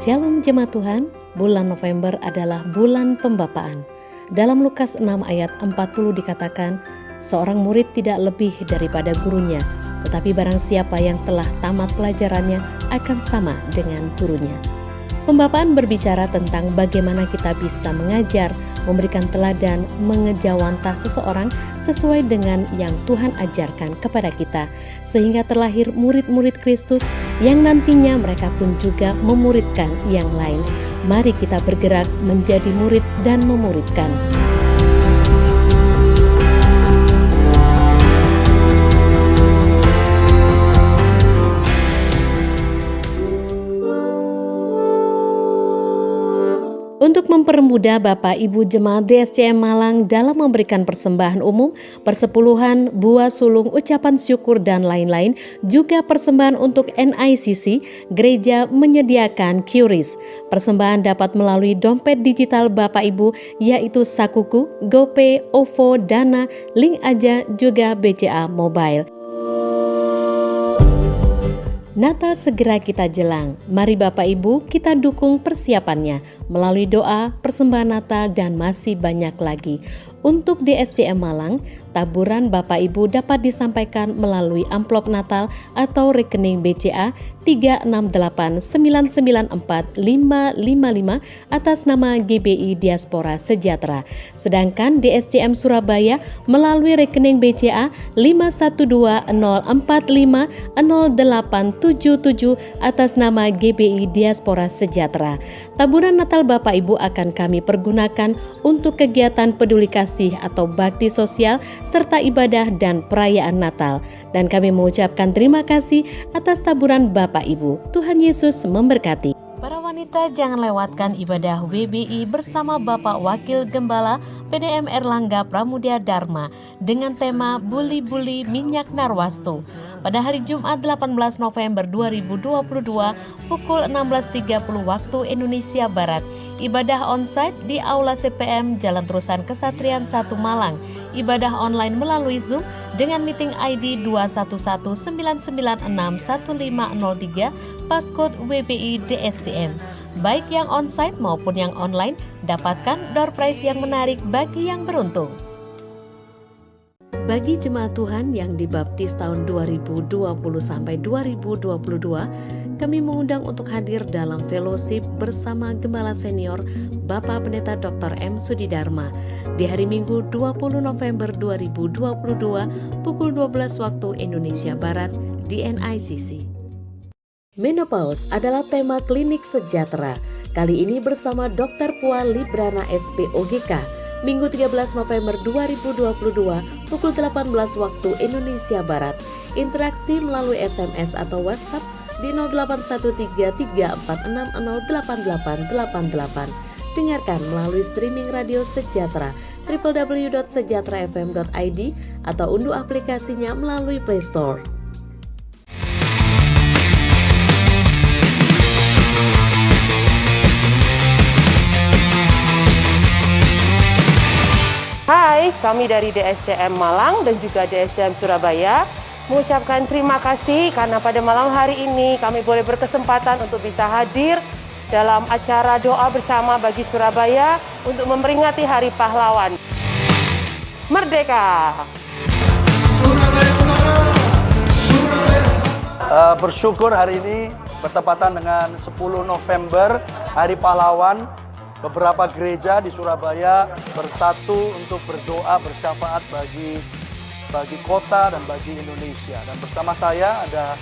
Shalom jemaat Tuhan, bulan November adalah bulan pembapaan. Dalam Lukas 6 ayat 40 dikatakan, seorang murid tidak lebih daripada gurunya, tetapi barang siapa yang telah tamat pelajarannya akan sama dengan gurunya. Pembapaan berbicara tentang bagaimana kita bisa mengajar, memberikan teladan, mengejawantah seseorang sesuai dengan yang Tuhan ajarkan kepada kita, sehingga terlahir murid-murid Kristus yang nantinya mereka pun juga memuridkan yang lain. Mari kita bergerak menjadi murid dan memuridkan. Untuk mempermudah Bapak Ibu Jemaat DSCM Malang dalam memberikan persembahan umum, persepuluhan, buah sulung, ucapan syukur, dan lain-lain, juga persembahan untuk NICC, gereja menyediakan QRIS. Persembahan dapat melalui dompet digital Bapak Ibu, yaitu Sakuku, GoPay, OVO, Dana, Link Aja, juga BCA Mobile. Natal segera kita jelang. Mari Bapak Ibu kita dukung persiapannya melalui doa, persembahan Natal, dan masih banyak lagi. Untuk DSCM Malang, taburan Bapak Ibu dapat disampaikan melalui amplop Natal atau rekening BCA 368994555 atas nama GBI Diaspora Sejahtera. Sedangkan DSCM Surabaya melalui rekening BCA 51204500877 atas nama GBI Diaspora Sejahtera. Taburan Natal Bapak Ibu akan kami pergunakan untuk kegiatan peduli kasih atau bakti sosial serta ibadah dan perayaan Natal. Dan kami mengucapkan terima kasih atas taburan Bapak Ibu. Tuhan Yesus memberkati. Para wanita jangan lewatkan ibadah WBI bersama Bapak Wakil Gembala PDM Erlangga Pramudia Dharma dengan tema Buli-Buli Minyak Narwastu pada hari Jumat 18 November 2022 pukul 16.30 waktu Indonesia Barat. Ibadah onsite di Aula CPM Jalan Terusan Kesatrian 1 Malang. Ibadah online melalui Zoom dengan meeting ID 21199615003 passcode WBI DSCM. Baik yang onsite maupun yang online, dapatkan door prize yang menarik bagi yang beruntung. Bagi jemaat Tuhan yang dibaptis tahun 2020 sampai 2022, kami mengundang untuk hadir dalam fellowship bersama Gembala Senior Bapak Pendeta Dr. M. Sudidharma di hari Minggu 20 November 2022 pukul 12 waktu Indonesia Barat di NICC. Menopause adalah tema klinik sejahtera. Kali ini bersama Dr. Puan Librana SPOGK. Minggu 13 November 2022 pukul 18 waktu Indonesia Barat. Interaksi melalui SMS atau WhatsApp di 081334608888. Dengarkan melalui streaming radio Sejahtera www.sejahterafm.id atau unduh aplikasinya melalui Play Store. Hai, kami dari DSCM Malang dan juga DSCM Surabaya mengucapkan terima kasih karena pada malam hari ini kami boleh berkesempatan untuk bisa hadir dalam acara doa bersama bagi Surabaya untuk memperingati Hari Pahlawan. Merdeka! Bersyukur hari ini bertepatan dengan 10 November Hari Pahlawan. Beberapa gereja di Surabaya bersatu untuk berdoa bersyafaat bagi kota dan bagi Indonesia. Dan bersama saya ada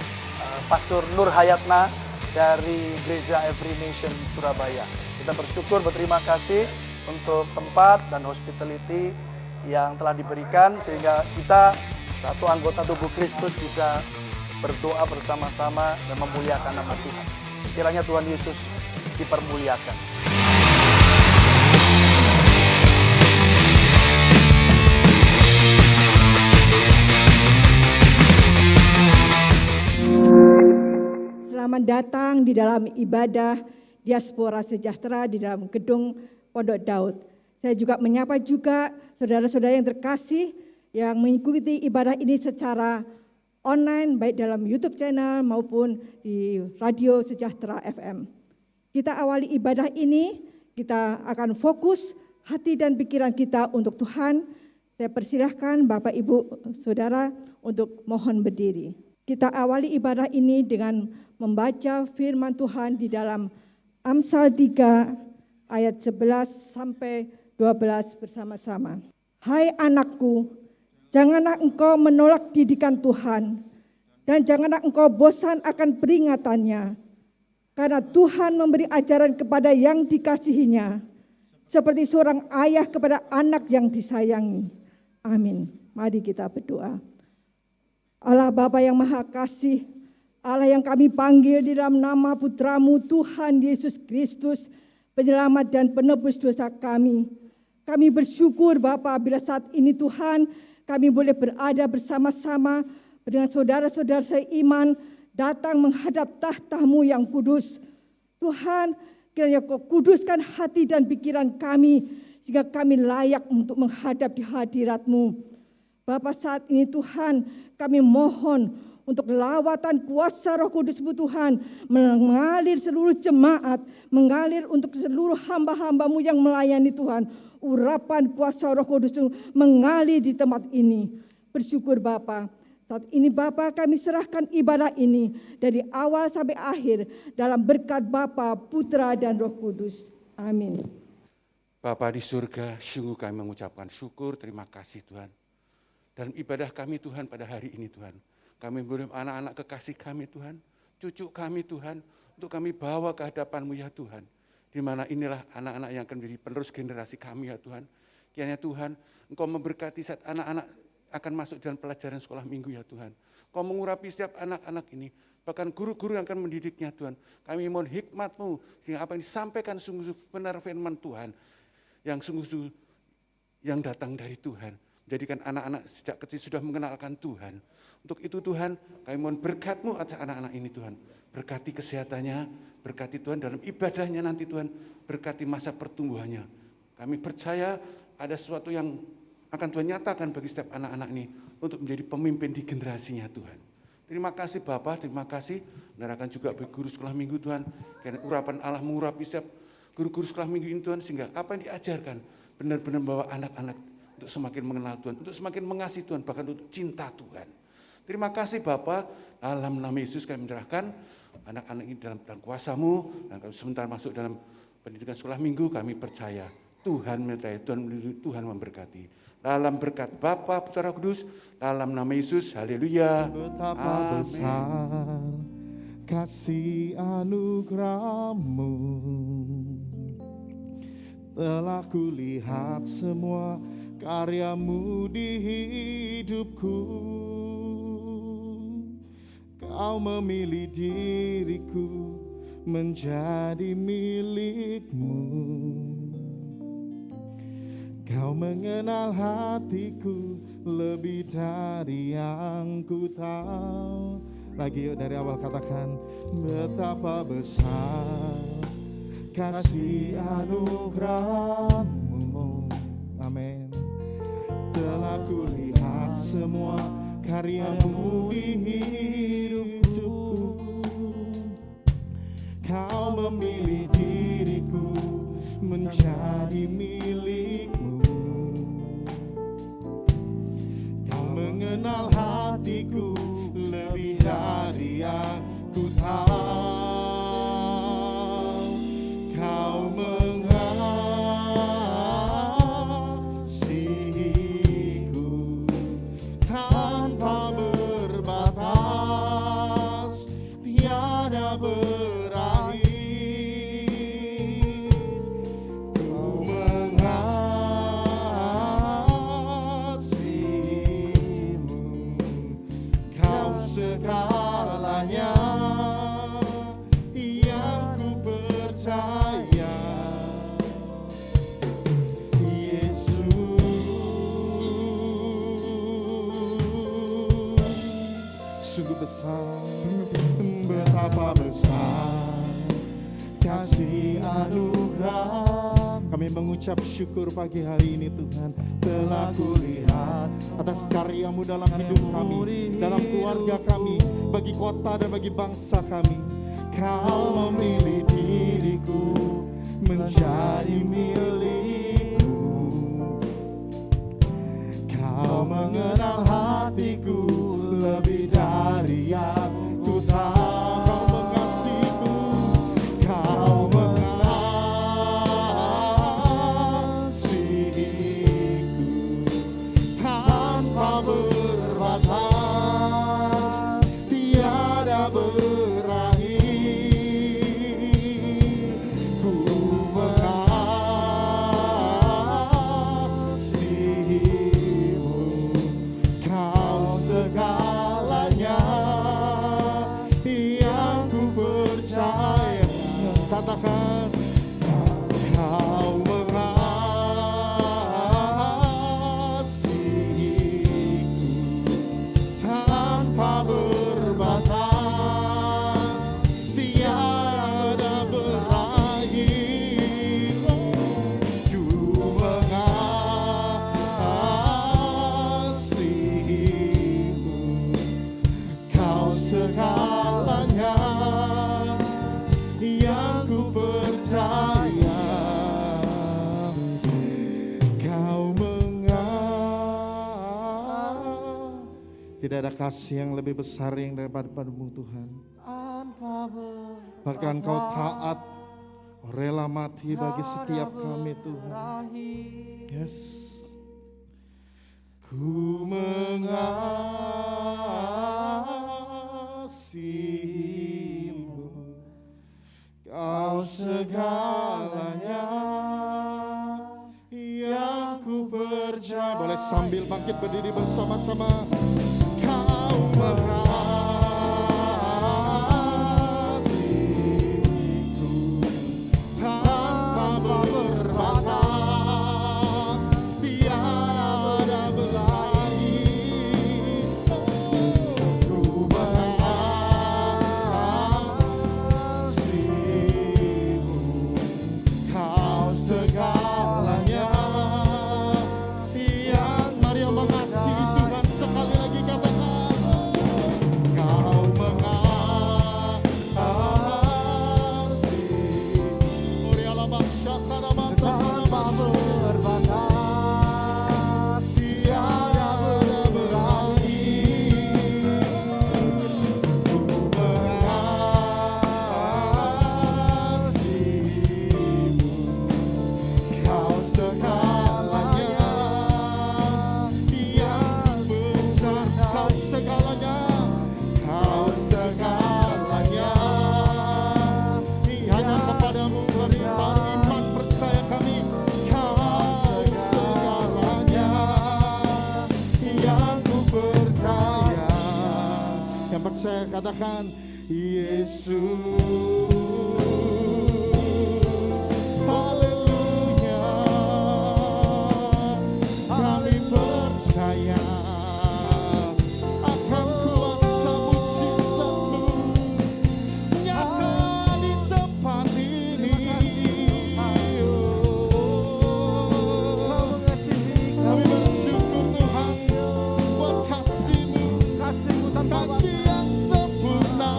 Pastor Nur Hayatna dari Gereja Every Nation Surabaya. Kita bersyukur, berterima kasih untuk tempat dan hospitality yang telah diberikan sehingga kita satu anggota tubuh Kristus bisa berdoa bersama-sama dan memuliakan nama Tuhan. Kiranya Tuhan Yesus dipermuliakan. Selamat datang di dalam ibadah Diaspora Sejahtera di dalam gedung Pondok Daud. Saya juga menyapa juga saudara-saudara yang terkasih yang mengikuti ibadah ini secara online baik dalam YouTube channel maupun di Radio Sejahtera FM. Kita awali ibadah ini, kita akan fokus hati dan pikiran kita untuk Tuhan. Saya persilahkan Bapak Ibu Saudara untuk mohon berdiri. Kita awali ibadah ini dengan membaca firman Tuhan di dalam Amsal 3 ayat 11 sampai 12 bersama-sama. Hai anakku, janganlah engkau menolak didikan Tuhan, dan janganlah engkau bosan akan peringatannya. Karena Tuhan memberi ajaran kepada yang dikasihinya, seperti seorang ayah kepada anak yang disayangi. Amin. Mari kita berdoa. Allah Bapa yang Maha Kasih, Allah yang kami panggil di dalam nama Putra-Mu Tuhan Yesus Kristus, penyelamat dan penebus dosa kami. Kami bersyukur Bapa bila saat ini Tuhan kami boleh berada bersama-sama dengan saudara-saudara seiman datang menghadap tahta-Mu yang kudus. Tuhan, kiranya Kau kuduskan hati dan pikiran kami sehingga kami layak untuk menghadap di hadirat-Mu. Bapa, saat ini Tuhan kami mohon untuk lawatan kuasa Roh Kudus-Mu Tuhan mengalir seluruh jemaat, mengalir untuk seluruh hamba-hamba-Mu yang melayani Tuhan. Urapan kuasa Roh Kudus mengalir di tempat ini. Bersyukur Bapa. Saat ini Bapa kami serahkan ibadah ini dari awal sampai akhir dalam berkat Bapa, Putra dan Roh Kudus. Amin. Bapa di surga, sungguh kami mengucapkan syukur, terima kasih Tuhan. Dalam ibadah kami Tuhan pada hari ini Tuhan, kami boleh anak-anak kekasih kami Tuhan, cucu kami Tuhan, untuk kami bawa ke hadapan-Mu ya Tuhan. Di mana inilah anak-anak yang akan menjadi penerus generasi kami ya Tuhan. Kiranya Tuhan, Engkau memberkati saat anak-anak akan masuk dalam pelajaran sekolah minggu ya Tuhan. Kau mengurapi setiap anak-anak ini, bahkan guru-guru yang akan mendidiknya Tuhan. Kami mohon hikmat-Mu, sehingga apa yang disampaikan sungguh benar firman Tuhan, yang sungguh yang datang dari Tuhan. Jadikan anak-anak sejak kecil sudah mengenalkan Tuhan. Untuk itu Tuhan, kami mohon berkat-Mu atas anak-anak ini Tuhan. Berkati kesehatannya, berkati Tuhan dalam ibadahnya nanti Tuhan, berkati masa pertumbuhannya. Kami percaya ada sesuatu yang akan Tuhan nyatakan bagi setiap anak-anak ini untuk menjadi pemimpin di generasinya Tuhan. Terima kasih Bapa, terima kasih. Menerangkan juga bagi guru sekolah minggu Tuhan. Karena urapan Allah mengurapi setiap guru-guru sekolah minggu ini Tuhan, sehingga apa yang diajarkan benar-benar membawa anak-anak untuk semakin mengenal Tuhan, untuk semakin mengasihi Tuhan, bahkan untuk cinta Tuhan. Terima kasih Bapa, dalam nama Yesus kami menyerahkan anak-anak ini dalam kuasa-Mu, dan kami sebentar masuk dalam pendidikan sekolah minggu, kami percaya Tuhan menyertai, Tuhan memberkati. Dalam berkat Bapa, Putra, Kudus, dalam nama Yesus, haleluya. Betapa besar kasih anugerah-Mu, telah kulihat semua karya-Mu di hidupku. Kau memilih diriku menjadi milik-Mu. Kau mengenal hatiku lebih dari yang ku tahu. Lagi yuk dari awal katakan, betapa besar kasih anugerah-Mu. Amin. Telah kulihat semua karya-Mu di hidupku. Kau memilih diriku menjadi milik-Mu. Kau mengenal hatiku lebih dari yang ku tahu. Kau mengasihiku tanpa berbatas, tiada berakhir. Ku mengasihimu, Kau segalanya yang ku percaya. Sungguh besar, betapa besar kasih anugerah. Kami mengucap syukur pagi hari ini Tuhan, telah kulihat atas karya-Mu dalam hidup kami, dalam keluarga kami, bagi kota dan bagi bangsa kami. Kau memilih diriku menjadi milikmu. Kau mengenal hatiku lebih dari yang ku tahu. Kau mengasihiku, kau mengasihiku tanpa berbatas, tiada berakhir. Ku mengasihimu, kau segalanya yang ku percaya. Katakan, kau mengasihiku tanpa berbatas, tiada berakhir. Ku mengasihimu, kau segalanya yang ku percaya. Kau tidak ada kasih yang lebih besar yang daripadamu Tuhan. Bahkan kau taat, rela mati bagi setiap kami Tuhan. Yes. Ku mengasihimu, kau segalanya yang ku percaya. Boleh sambil bangkit berdiri bersama-sama. Kau mengasihiku tanpa berbatas, tiada berakhir. Ku mengasihimu, kau segalanya yang mari mengasihi Tuhan sekali lagi katakan. Kau mengasihi, tanpa berbatas, tiada berakhir. Ku mengasihimu, kau segalanya yang besar. Kau segalanya, kau segalanya. Hanya kepadamu beriman, iman percaya kami. Kau segalanya yang ku percaya. Yang percaya katakan Yesus. Haleluya. Kami percaya akan kuasa mujizat-Mu nyata di tempat ini. Kami bersyukur Tuhan buat kasih-Mu, kasih yang sempurna.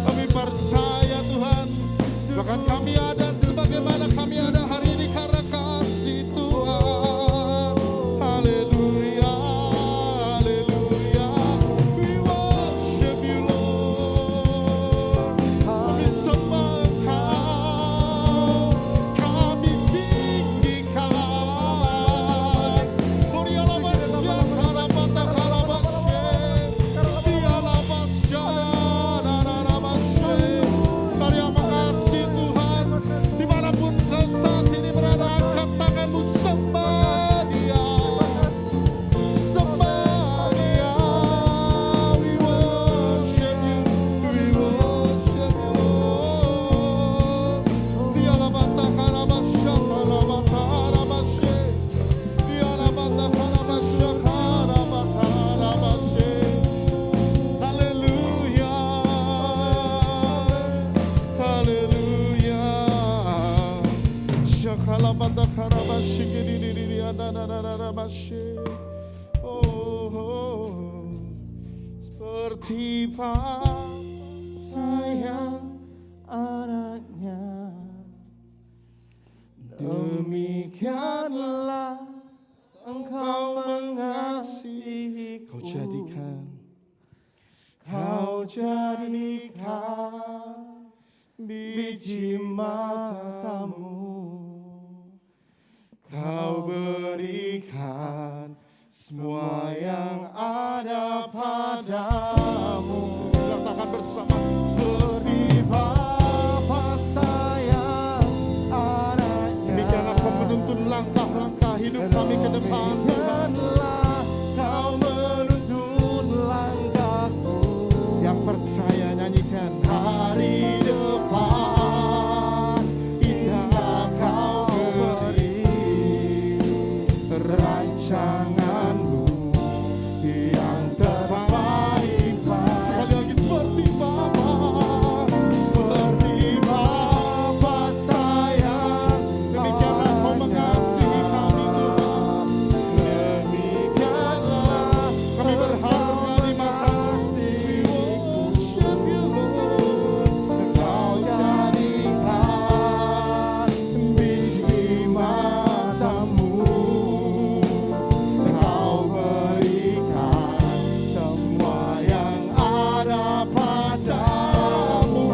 Kami percaya Tuhan, bahkan kami ada sebagaimana kami ada hari ini karena kasih Tuhan. Haleluya, haleluya. We worship you Lord. Kami sembah Engkau, kami tinggikan. Murialah masyarakat, harapata kalabashe, dialah masyarakat. Mari mengasihi Tuhan, dimanapun kau saat ini berada, angkat tanganmu, sembah Dia, sembah Dia. We worship you, we worship you Lord. Dialah masyarakat, dialah masyarakat. Haleluya, haleluya. Shakalabanda karabashi, oh, oh, oh. seperti Bapa sayang anaknya, demikianlah Engkau mengasihi. Kau jadikan biji matamu, Kau berikan semua yang ada padamu. Katakan bersama, seperti Bapa sayang anaknya. Demikianlah Kau menuntun langkah-langkah hidup kami ke depan. Demikianlah Kau menuntun langkahku. Yang percaya nyanyikan, hari depan indah Kau beri, rancanganmu yang terbaik. Sekali lagi, seperti Bapa sayang, demikianlah Kau mengasihi kami Tuhan. Demikianlah kami berharap terima kasih. Worship you Lord. Kau jadikan biji matamu, Kau berikan semua yang ada padamu.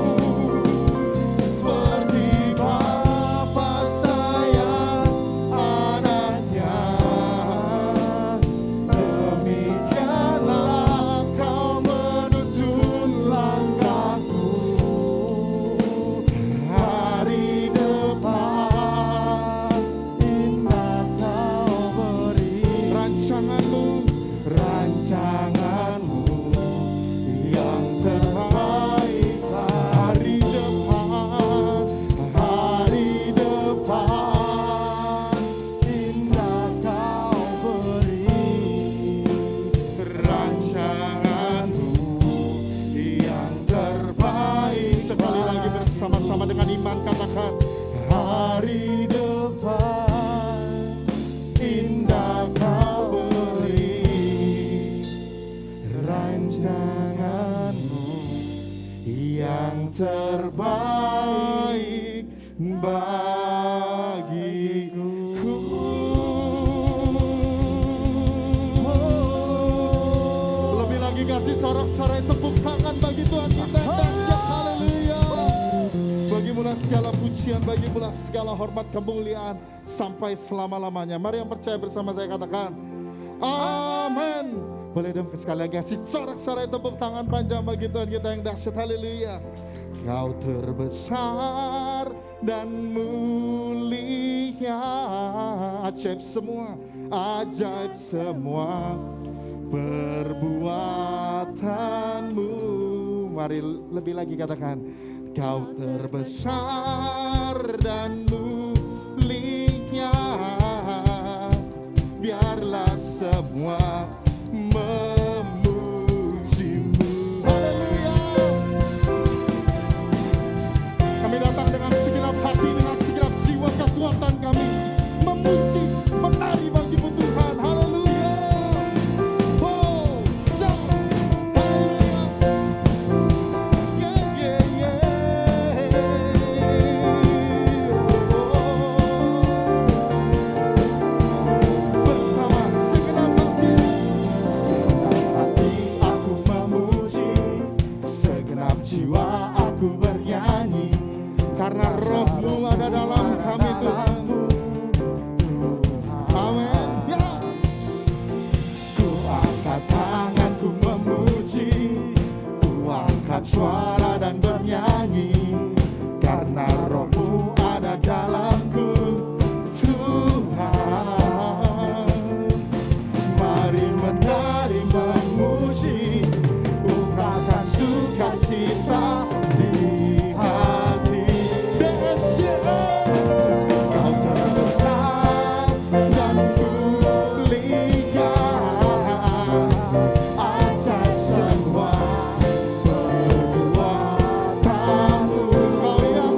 Seperti Bapa sayang anaknya, demikianlah Kau menuntun langkahku. Hari depan indah Kau beri, rancanganmu yang terbaik. Hari depan indah Kau beri, rancanganmu yang terbaik. Sekali lagi bersama-sama dengan iman katakan, hari depan indah Kau beri, rancanganmu yang terbaik bagiku. Lebih lagi kasih sorak-sorai tepuk tangan bagi Tuhan kita yang dahsyat. Haleluya. Bagimulah segala pujian, bagimulah segala hormat kemuliaan sampai selama-lamanya. Mari yang percaya bersama saya katakan, amin. Boleh dong sekali lagi kasih sorak-sorai tepuk tangan panjang bagi Tuhan kita yang dahsyat. Haleluya. Kau terbesar dan mulia, ajaib semua perbuatanmu. Mari lebih lagi katakan, Kau terbesar dan mulia, biarlah semua memujimu. Haleluya. Kami datang dengan segenap hati, dengan segenap jiwa kekuatan kami, memuji, menari bagimu Tuhan. Haleluya. Oh, shout. Haleluya. Yeah, yeah, yeah. Bersama segenap hati aku memuji, segenap jiwa aku bernyanyi, karena Roh-Mu ada dalam kami Tuhan. Amin. Ya. Ku angkat tangan, ku memuji, ku angkat suara dan bernyanyi, karena Roh-Mu ada dalamku Tuhan. Mari menari memuji, ungkapkan sukacita di hati. Kau terbesar dan mulia, ajaib semua perbuatanmu. Kau yang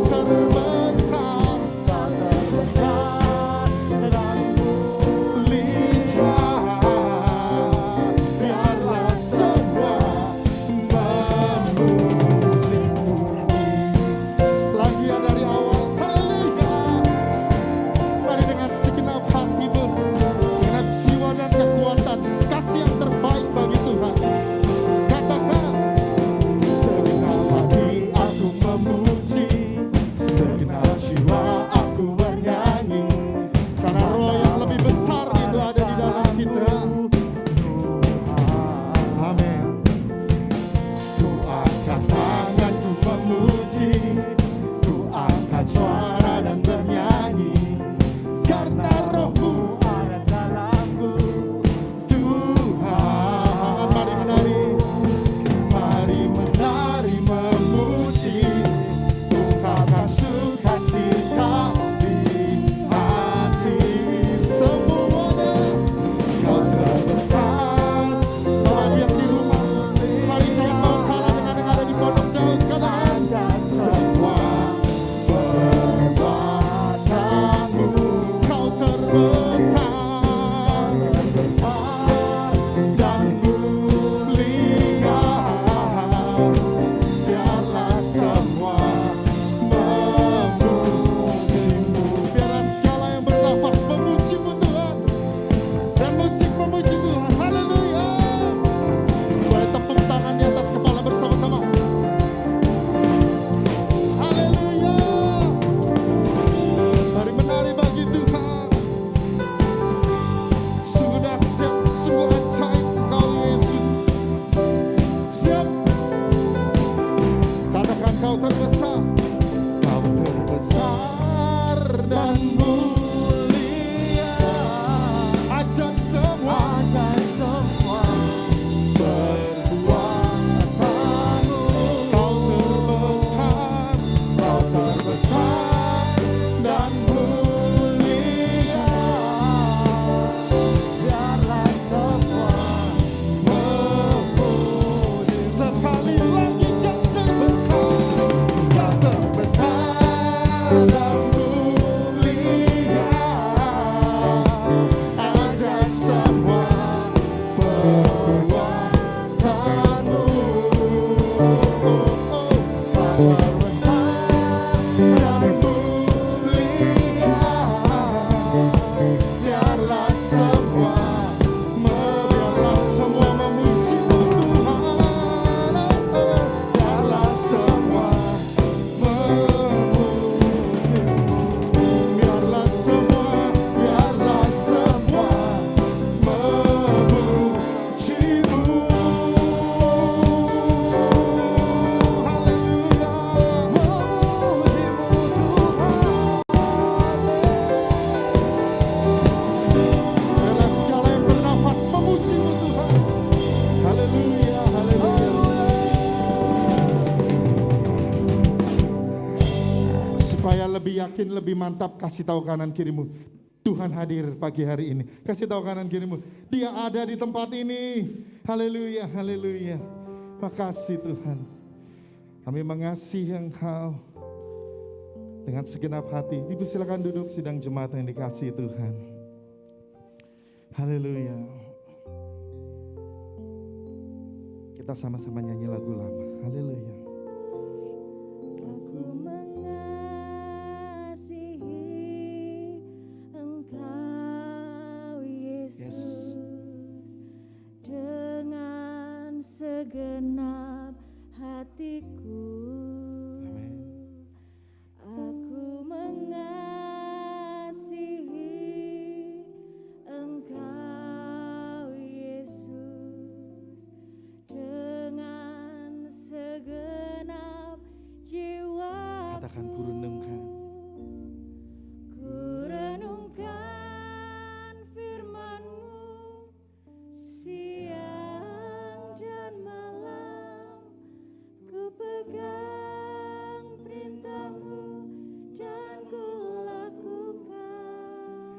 Supaya lebih yakin, lebih mantap, kasih tahu kanan kirimu, Tuhan hadir pagi hari ini. Kasih tahu kanan kirimu, Dia ada di tempat ini. Haleluya, haleluya. Makasih Tuhan. Kami mengasihi Engkau dengan segenap hati. Dipersilakan duduk sidang jemaat yang dikasihi Tuhan. Haleluya. Kita sama-sama nyanyi lagu lama. Haleluya. Aku mengasihi Engkau Yesus, dengan segenap hatiku. Aku mengasihi Engkau Yesus, dengan segenap jiwa. Katakan ku renungkan. Ku renungkan firman-Mu siang dan malam. Ku pegang perintah-Mu dan ku lakukan.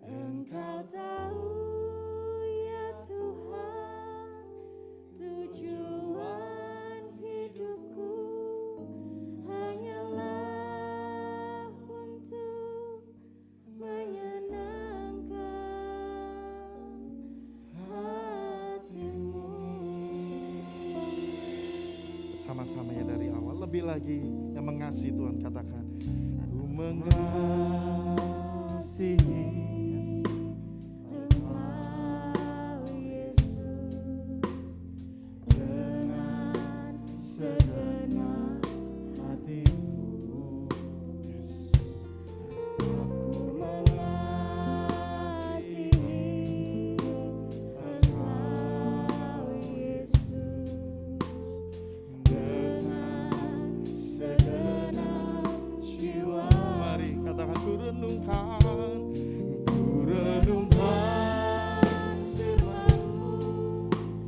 Engkau tahu ya Tuhan, tujuan hidupku hanyalah untuk menyenangkan hati-Mu. Sama-sama ya dari awal. Lebih lagi yang mengasihi Tuhan, katakan ku mengasihi. Engkau Yesus, dengan segenap Hatiku. aku mengasihi Engkau Yesus, dengan segenap jiwa. Mari katakan ku renungkan. Ku renungkan firman-Mu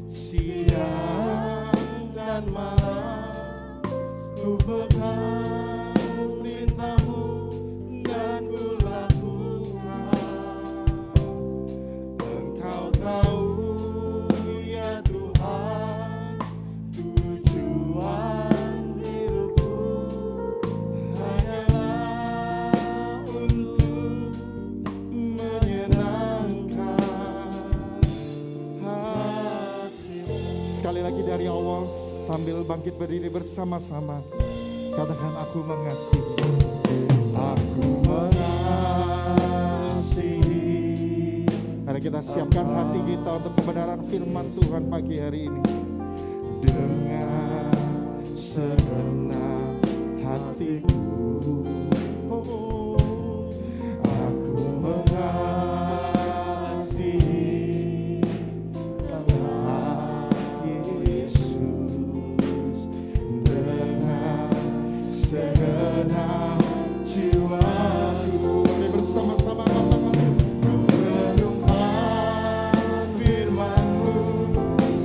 siang dan malam. Ku pegang perintah-Mu dan ku lakukan. Engkau tahu ya Tuhan, tujuan hidupku hanyalah untuk menyenangkan hati-Mu. Sekali lagi dari awal sambil bangkit berdiri bersama-sama. Katakan aku mengasihi. Aku mengasihi. Mari kita siapkan hati kita untuk kebenaran firman Tuhan pagi hari ini. Dengan segenap hatiku. Oh, aku mengasihi Tuhan Yesus, dengan segenap jiwaku. Mari bersama-sama katakan, ku renungkan firman-Mu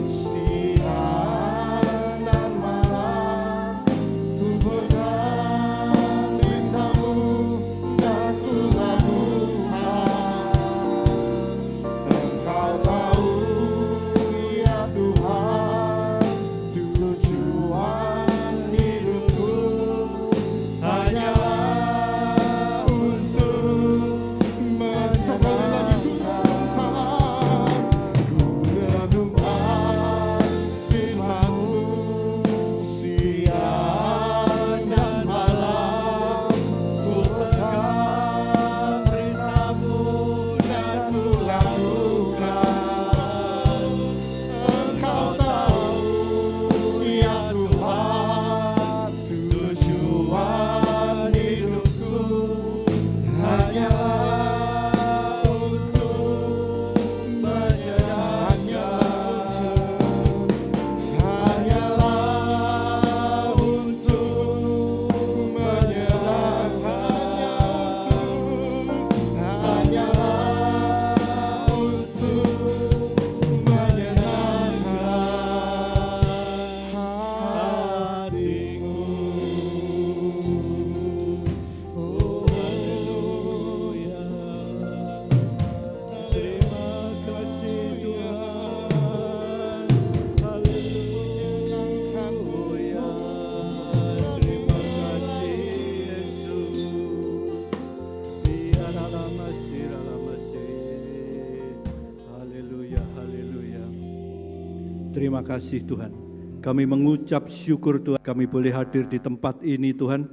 siang dan malam. Ku pegang perintah-Mu dan ku lakukan. Engkau tahu ya Tuhan, tujuan hidupku hanyalah Terima kasih Tuhan. Kami mengucap syukur Tuhan, kami boleh hadir di tempat ini Tuhan.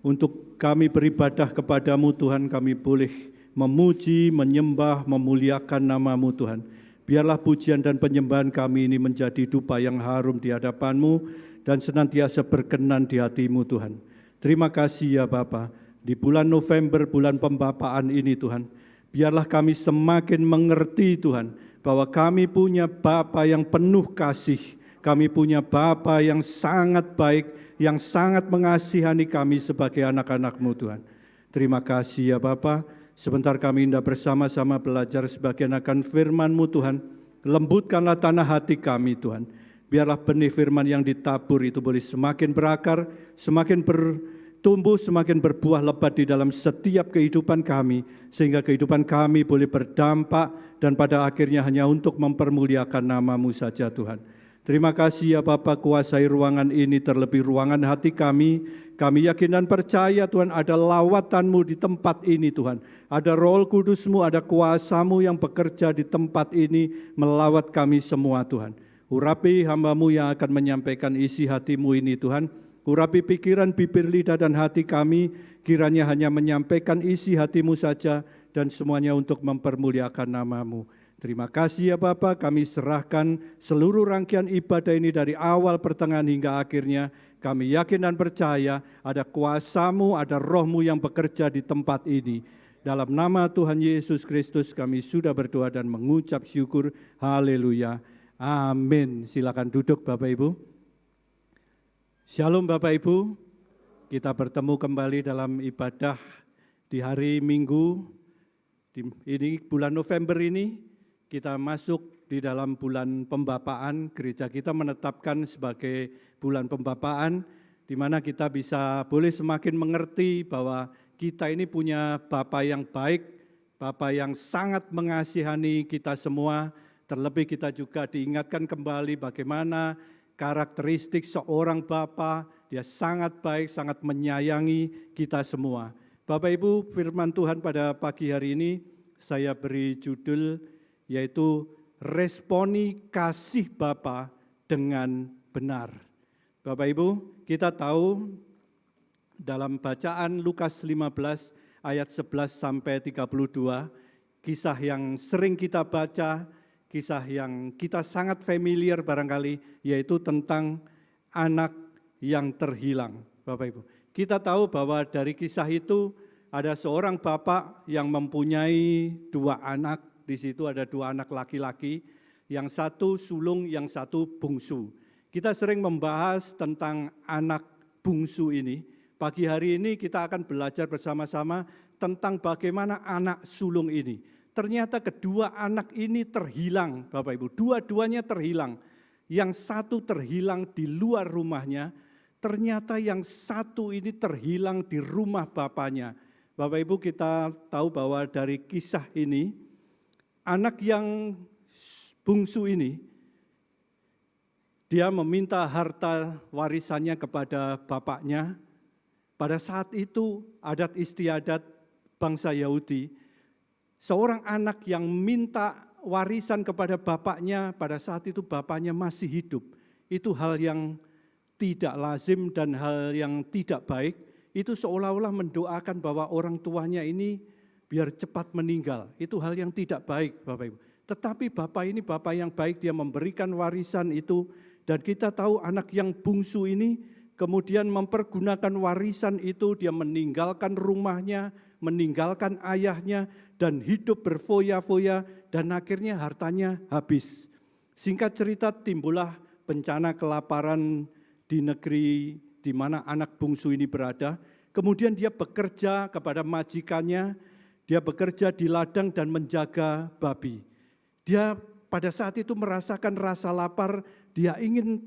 Untuk kami beribadah kepadamu Tuhan, kami boleh memuji, menyembah, memuliakan nama-Mu Tuhan. Biarlah pujian dan penyembahan kami ini menjadi dupa yang harum di hadapan-Mu dan senantiasa berkenan di hati-Mu Tuhan. Terima kasih ya Bapa. Di bulan November, bulan pembapaan ini Tuhan, biarlah kami semakin mengerti Tuhan, bahwa kami punya Bapa yang penuh kasih, kami punya Bapa yang sangat baik, yang sangat mengasihani kami sebagai anak-anak-Mu Tuhan. Terima kasih ya Bapa. Sebentar kami hendak bersama-sama belajar sebagian akan firman-Mu Tuhan. Lembutkanlah tanah hati kami Tuhan. Biarlah benih firman yang ditabur itu boleh semakin berakar, semakin bertumbuh, semakin berbuah lebat di dalam setiap kehidupan kami, sehingga kehidupan kami boleh berdampak dan pada akhirnya hanya untuk mempermuliakan nama-Mu saja Tuhan. Terima kasih ya Bapa, kuasai ruangan ini, terlebih ruangan hati kami. Kami yakin dan percaya Tuhan ada lawatan-Mu di tempat ini Tuhan. Ada Roh Kudus-Mu, ada kuasa-Mu yang bekerja di tempat ini melawat kami semua Tuhan. Urapi hamba-Mu yang akan menyampaikan isi hati-Mu ini Tuhan. Urapi pikiran, bibir, lidah, dan hati kami. Kiranya hanya menyampaikan isi hati-Mu saja dan semuanya untuk mempermuliakan nama-Mu. Terima kasih ya Bapa, kami serahkan seluruh rangkaian ibadah ini dari awal, pertengahan hingga akhirnya. Kami yakin dan percaya ada kuasa-Mu, ada Roh-Mu yang bekerja di tempat ini. Dalam nama Tuhan Yesus Kristus kami sudah berdoa dan mengucap syukur. Haleluya. Amin. Silakan duduk Bapak Ibu. Shalom Bapak Ibu. Kita bertemu kembali dalam ibadah di hari Minggu. Ini bulan November ini kita masuk di dalam bulan pembapaan. Gereja kita menetapkan sebagai bulan pembapaan, di mana kita bisa boleh semakin mengerti bahwa kita ini punya Bapa yang baik, Bapa yang sangat mengasihani kita semua. Terlebih kita juga diingatkan kembali bagaimana karakteristik seorang Bapa, dia sangat baik, sangat menyayangi kita semua. Bapak Ibu, firman Tuhan pada pagi hari ini saya beri judul yaitu responi kasih Bapa dengan benar. Bapak Ibu, kita tahu dalam bacaan Lukas 15 ayat 11 sampai 32, kisah yang sering kita baca, kisah yang kita sangat familiar barangkali, yaitu tentang anak yang terhilang. Bapak Ibu, kita tahu bahwa dari kisah itu ada seorang bapak yang mempunyai dua anak. Di situ ada dua anak laki-laki, yang satu sulung, yang satu bungsu. Kita sering membahas tentang anak bungsu ini. Pagi hari ini kita akan belajar bersama-sama tentang bagaimana anak sulung ini. Ternyata kedua anak ini terhilang, Bapak Ibu. Dua-duanya terhilang. Yang satu terhilang di luar rumahnya, ternyata yang satu ini terhilang di rumah bapaknya. Bapak Ibu, kita tahu bahwa dari kisah ini, anak yang bungsu ini, dia meminta harta warisannya kepada bapaknya. Pada saat itu adat istiadat bangsa Yahudi, seorang anak yang minta warisan kepada bapaknya pada saat itu bapaknya masih hidup. Itu hal yang tidak lazim dan hal yang tidak baik. Itu seolah-olah mendoakan bahwa orang tuanya ini biar cepat meninggal. Itu hal yang tidak baik Bapak Ibu. Tetapi Bapak ini Bapak yang baik, dia memberikan warisan itu. Dan kita tahu anak yang bungsu ini kemudian mempergunakan warisan itu, dia meninggalkan rumahnya, meninggalkan ayahnya, dan hidup berfoya-foya, dan akhirnya hartanya habis. Singkat cerita, timbullah bencana kelaparan di negeri di mana anak bungsu ini berada. Kemudian dia bekerja kepada majikannya, dia bekerja di ladang dan menjaga babi. Dia pada saat itu merasakan rasa lapar, dia ingin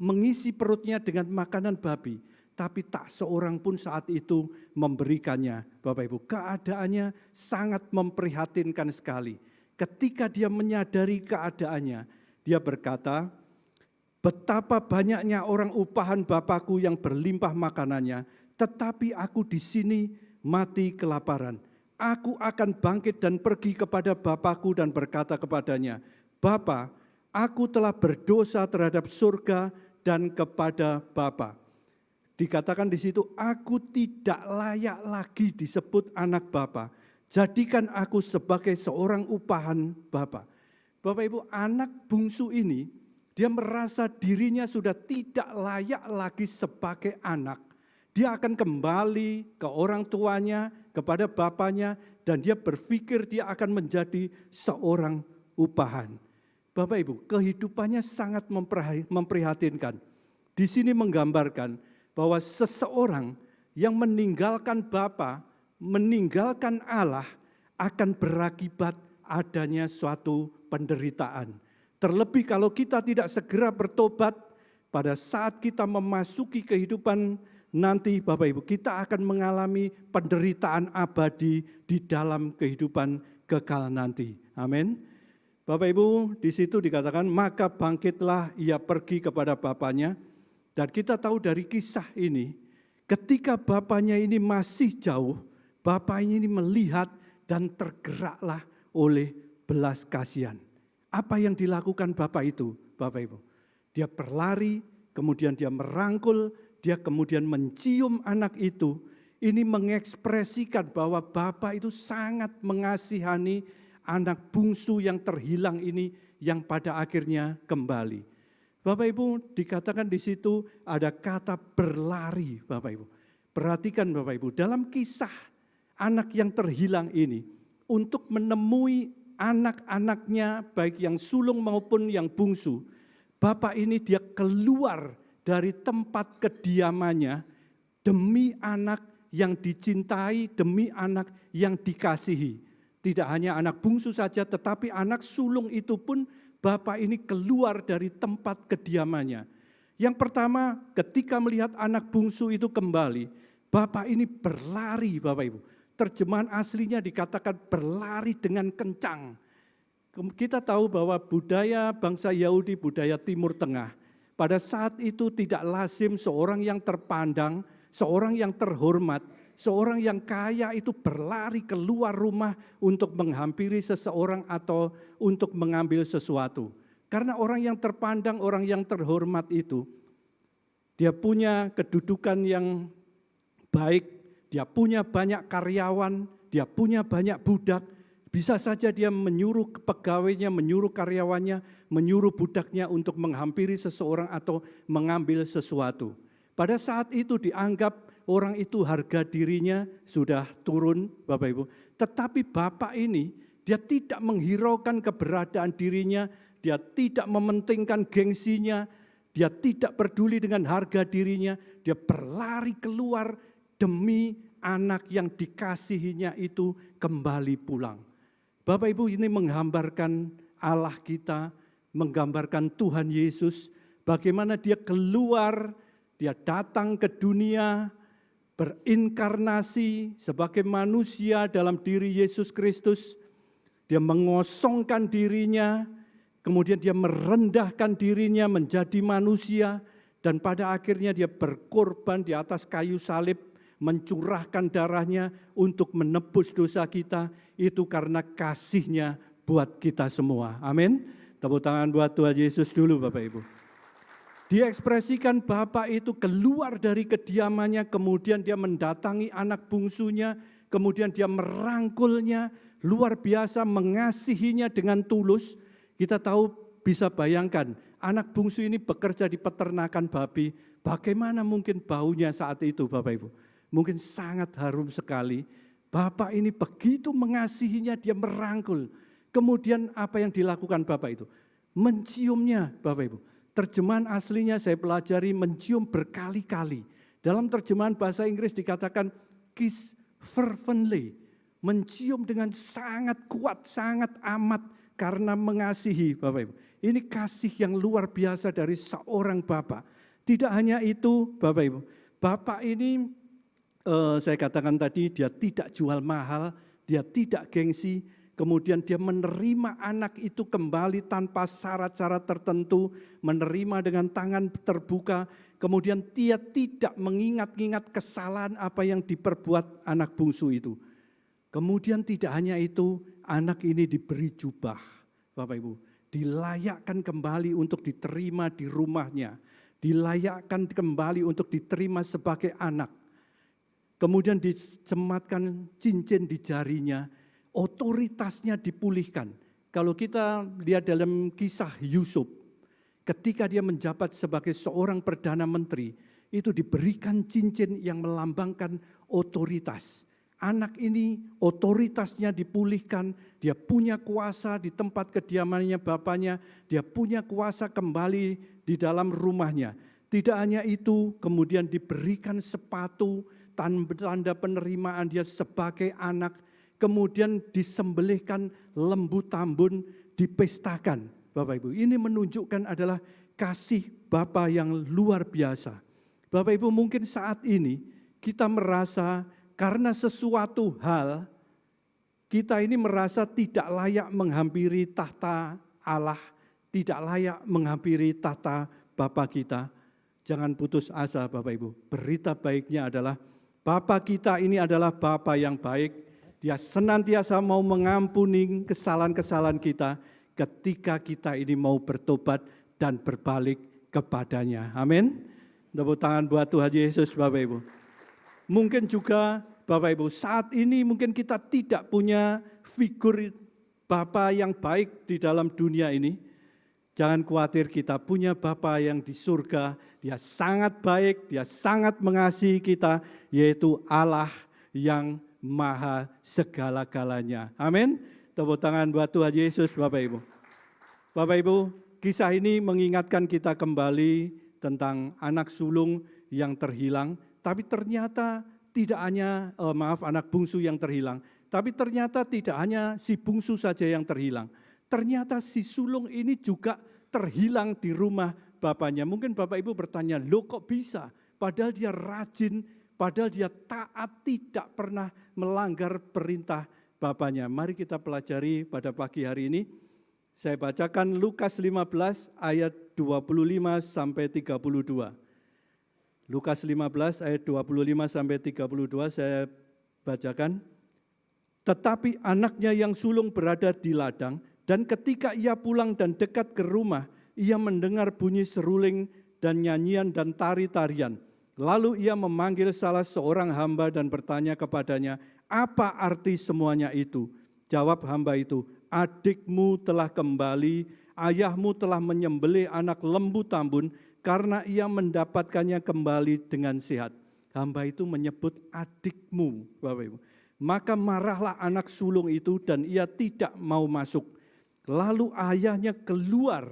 mengisi perutnya dengan makanan babi. Tapi tak seorang pun saat itu memberikannya. Bapak Ibu, keadaannya sangat memprihatinkan sekali. Ketika dia menyadari keadaannya, dia berkata, betapa banyaknya orang upahan Bapakku yang berlimpah makanannya, tetapi aku di sini mati kelaparan. Aku akan bangkit dan pergi kepada Bapakku dan berkata kepadanya, Bapa, aku telah berdosa terhadap surga dan kepada Bapa. Dikatakan di situ, aku tidak layak lagi disebut anak Bapa. Jadikan aku sebagai seorang upahan Bapa. Bapak Ibu, anak bungsu ini, dia merasa dirinya sudah tidak layak lagi sebagai anak. Dia akan kembali ke orang tuanya, kepada bapaknya, dan dia berpikir dia akan menjadi seorang upahan. Bapak Ibu, kehidupannya sangat memprihatinkan. Di sini menggambarkan bahwa seseorang yang meninggalkan Bapa, meninggalkan Allah akan berakibat adanya suatu penderitaan. Terlebih kalau kita tidak segera bertobat, pada saat kita memasuki kehidupan nanti Bapak Ibu, kita akan mengalami penderitaan abadi di dalam kehidupan kekal nanti. Amin. Bapak Ibu, di situ dikatakan, maka bangkitlah ia pergi kepada bapaknya. Dan kita tahu dari kisah ini, ketika bapaknya ini masih jauh, bapaknya ini melihat dan tergeraklah oleh belas kasihan. Apa yang dilakukan bapak itu, Bapak Ibu? Dia berlari, kemudian dia merangkul, dia kemudian mencium anak itu. Ini mengekspresikan bahwa bapak itu sangat mengasihani anak bungsu yang terhilang ini yang pada akhirnya kembali. Bapak Ibu, dikatakan di situ ada kata berlari, Bapak Ibu. Perhatikan Bapak Ibu, dalam kisah anak yang terhilang ini, untuk menemui anak-anaknya baik yang sulung maupun yang bungsu, bapak ini dia keluar dari tempat kediamannya demi anak yang dicintai, demi anak yang dikasihi. Tidak hanya anak bungsu saja, tetapi anak sulung itu pun bapak ini keluar dari tempat kediamannya. Yang pertama, ketika melihat anak bungsu itu kembali, bapak ini berlari, Bapak Ibu. Terjemahan aslinya dikatakan berlari dengan kencang. Kita tahu bahwa budaya bangsa Yahudi, budaya Timur Tengah, pada saat itu tidak lazim seorang yang terpandang, seorang yang terhormat, seorang yang kaya itu berlari keluar rumah untuk menghampiri seseorang atau untuk mengambil sesuatu. Karena orang yang terpandang, orang yang terhormat itu, dia punya kedudukan yang baik, dia punya banyak karyawan, dia punya banyak budak. Bisa saja dia menyuruh pegawainya, menyuruh karyawannya, menyuruh budaknya untuk menghampiri seseorang atau mengambil sesuatu. Pada saat itu dianggap orang itu harga dirinya sudah turun, Bapak Ibu. Tetapi bapak ini, dia tidak menghiraukan keberadaan dirinya, dia tidak mementingkan gengsinya, dia tidak peduli dengan harga dirinya, dia berlari keluar demi anak yang dikasihinya itu kembali pulang. Bapak Ibu, ini menggambarkan Allah kita, menggambarkan Tuhan Yesus, bagaimana dia keluar, dia datang ke dunia, berinkarnasi sebagai manusia dalam diri Yesus Kristus. Dia mengosongkan dirinya, kemudian dia merendahkan dirinya menjadi manusia, dan pada akhirnya dia berkorban di atas kayu salib, mencurahkan darahnya untuk menebus dosa kita, itu karena kasihnya buat kita semua. Amin. Tepuk tangan buat Tuhan Yesus dulu Bapak Ibu. Diekspresikan bapak itu keluar dari kediamannya, kemudian dia mendatangi anak bungsunya, kemudian dia merangkulnya, luar biasa mengasihinya dengan tulus. Kita tahu, bisa bayangkan, anak bungsu ini bekerja di peternakan babi, bagaimana mungkin baunya saat itu Bapak Ibu. Mungkin sangat harum sekali. Bapak ini begitu mengasihinya, dia merangkul. Kemudian apa yang dilakukan bapak itu? Menciumnya Bapak Ibu. Terjemahan aslinya saya pelajari mencium berkali-kali. Dalam terjemahan bahasa Inggris dikatakan kiss fervently. Mencium dengan sangat kuat, sangat amat karena mengasihi Bapak Ibu. Ini kasih yang luar biasa dari seorang bapak. Tidak hanya itu Bapak Ibu. Bapak ini saya katakan tadi dia tidak jual mahal, dia tidak gengsi. Kemudian dia menerima anak itu kembali tanpa syarat-syarat tertentu, menerima dengan tangan terbuka. Kemudian dia tidak mengingat-ingat kesalahan apa yang diperbuat anak bungsu itu. Kemudian tidak hanya itu, anak ini diberi jubah, Bapak Ibu. dilayakkan kembali untuk diterima di rumahnya, dilayakkan kembali untuk diterima sebagai anak. Kemudian dicematkan cincin di jarinya, otoritasnya dipulihkan. Kalau kita lihat dalam kisah Yusuf, ketika dia menjabat sebagai seorang Perdana Menteri, itu diberikan cincin yang melambangkan otoritas. Anak ini otoritasnya dipulihkan, dia punya kuasa di tempat kediamannya bapaknya, dia punya kuasa kembali di dalam rumahnya. Tidak hanya itu, kemudian diberikan sepatu, tanda penerimaan dia sebagai anak, kemudian disembelihkan lembu tambun, dipestakan. Bapak Ibu, ini menunjukkan adalah kasih Bapa yang luar biasa. Bapak Ibu, mungkin saat ini kita merasa karena sesuatu hal, kita ini merasa tidak layak menghampiri tahta Allah, tidak layak menghampiri tahta Bapa kita. Jangan putus asa Bapak Ibu. Berita baiknya adalah Bapa kita ini adalah Bapa yang baik. Dia senantiasa mau mengampuni kesalahan-kesalahan kita ketika kita ini mau bertobat dan berbalik kepadanya. Amin. Tepuk tangan buat Tuhan Yesus Bapak Ibu. Mungkin juga Bapak Ibu saat ini mungkin kita tidak punya figur Bapa yang baik di dalam dunia ini. Jangan khawatir, kita punya Bapa yang di surga. Dia sangat baik, dia sangat mengasihi kita, yaitu Allah yang Maha segala-galanya. Amin. Tepuk tangan buat Tuhan Yesus Bapak Ibu. Bapak Ibu, kisah ini mengingatkan kita kembali tentang anak sulung yang terhilang. Tapi ternyata tidak hanya, anak bungsu yang terhilang. Tapi ternyata tidak hanya si bungsu saja yang terhilang. Ternyata si sulung ini juga terhilang di rumah bapaknya. Mungkin Bapak Ibu bertanya, loh kok bisa? Padahal dia rajin, padahal dia taat, tidak pernah melanggar perintah bapaknya. Mari kita pelajari pada pagi hari ini. Saya bacakan Lukas 15 ayat 25 sampai 32. Lukas 15 ayat 25 sampai 32 saya bacakan. Tetapi anaknya yang sulung berada di ladang, dan ketika ia pulang dan dekat ke rumah, ia mendengar bunyi seruling dan nyanyian dan tari-tarian. Lalu ia memanggil salah seorang hamba dan bertanya kepadanya, apa arti semuanya itu? Jawab hamba itu, adikmu telah kembali, ayahmu telah menyembelih anak lembu tambun, karena ia mendapatkannya kembali dengan sehat. Hamba itu menyebut adikmu, Bapak Ibu. Maka marahlah anak sulung itu dan ia tidak mau masuk. Lalu ayahnya keluar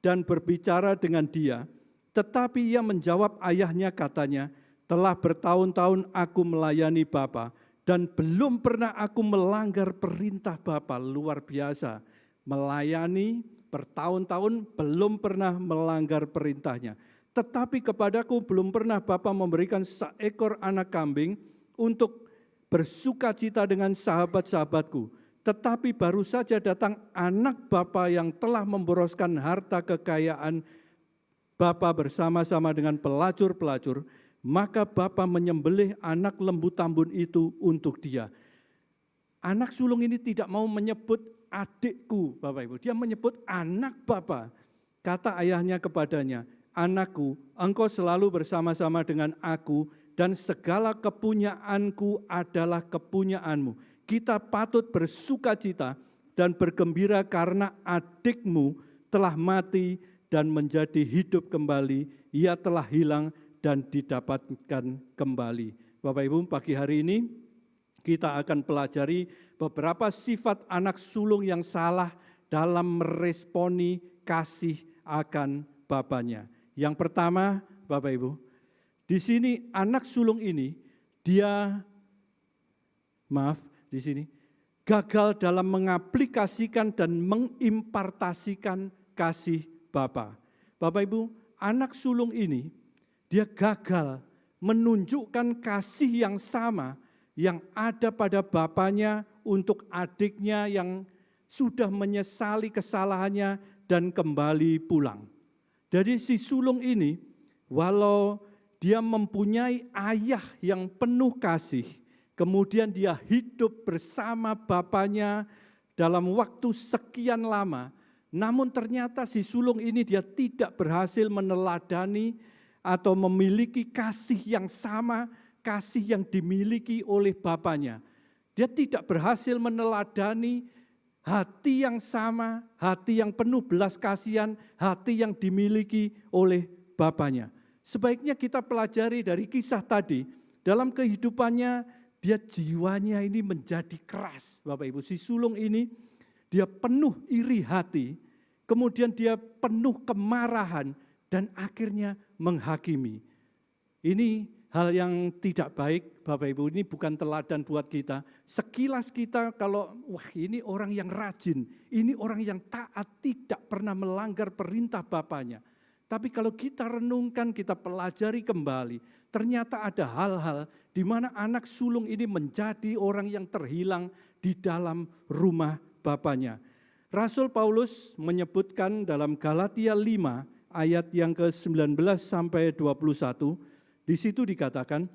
dan berbicara dengan dia. Tetapi ia menjawab ayahnya katanya, telah bertahun-tahun aku melayani Bapa dan belum pernah aku melanggar perintah Bapa. Luar biasa, melayani bertahun-tahun belum pernah melanggar perintahnya. Tetapi kepadaku belum pernah Bapa memberikan seekor anak kambing untuk bersukacita dengan sahabat-sahabatku. Tetapi baru saja datang anak Bapa yang telah memboroskan harta kekayaan Bapa bersama-sama dengan pelacur-pelacur. Maka Bapa menyembelih anak lembu tambun itu untuk dia. Anak sulung ini tidak mau menyebut adikku, Bapak Ibu. Dia menyebut anak Bapa. Kata ayahnya kepadanya, anakku, engkau selalu bersama-sama dengan aku dan segala kepunyaanku adalah kepunyaanmu. Kita patut bersukacita dan bergembira karena adikmu telah mati dan menjadi hidup kembali. Ia telah hilang dan didapatkan kembali. Bapak Ibu, pagi hari ini kita akan pelajari beberapa sifat anak sulung yang salah dalam meresponi kasih akan bapaknya. Yang pertama, Bapak Ibu, di sini anak sulung ini di sini gagal dalam mengaplikasikan dan mengimpartasikan kasih Bapa. Bapak Ibu, anak sulung ini dia gagal menunjukkan kasih yang sama yang ada pada bapaknya untuk adiknya yang sudah menyesali kesalahannya dan kembali pulang. Jadi si sulung ini, walau dia mempunyai ayah yang penuh kasih, kemudian dia hidup bersama bapaknya dalam waktu sekian lama, Namun ternyata si sulung ini dia tidak berhasil meneladani atau memiliki kasih yang sama, kasih yang dimiliki oleh bapaknya. Dia tidak berhasil meneladani hati yang sama, hati yang penuh belas kasihan, hati yang dimiliki oleh bapaknya. Sebaiknya kita pelajari dari kisah tadi, dalam kehidupannya dia jiwanya ini menjadi keras. Bapak Ibu, si sulung ini dia penuh iri hati, kemudian dia penuh kemarahan dan akhirnya menghakimi. Ini hal yang tidak baik, Bapak Ibu, ini bukan teladan buat kita. Sekilas kita kalau, wah ini orang yang rajin, ini orang yang taat, tidak pernah melanggar perintah bapaknya. Tapi kalau kita renungkan, kita pelajari kembali, ternyata ada hal-hal di mana anak sulung ini menjadi orang yang terhilang di dalam rumah bapaknya. Rasul Paulus menyebutkan dalam Galatia 5 ayat yang ke-19 sampai 21, di situ dikatakan,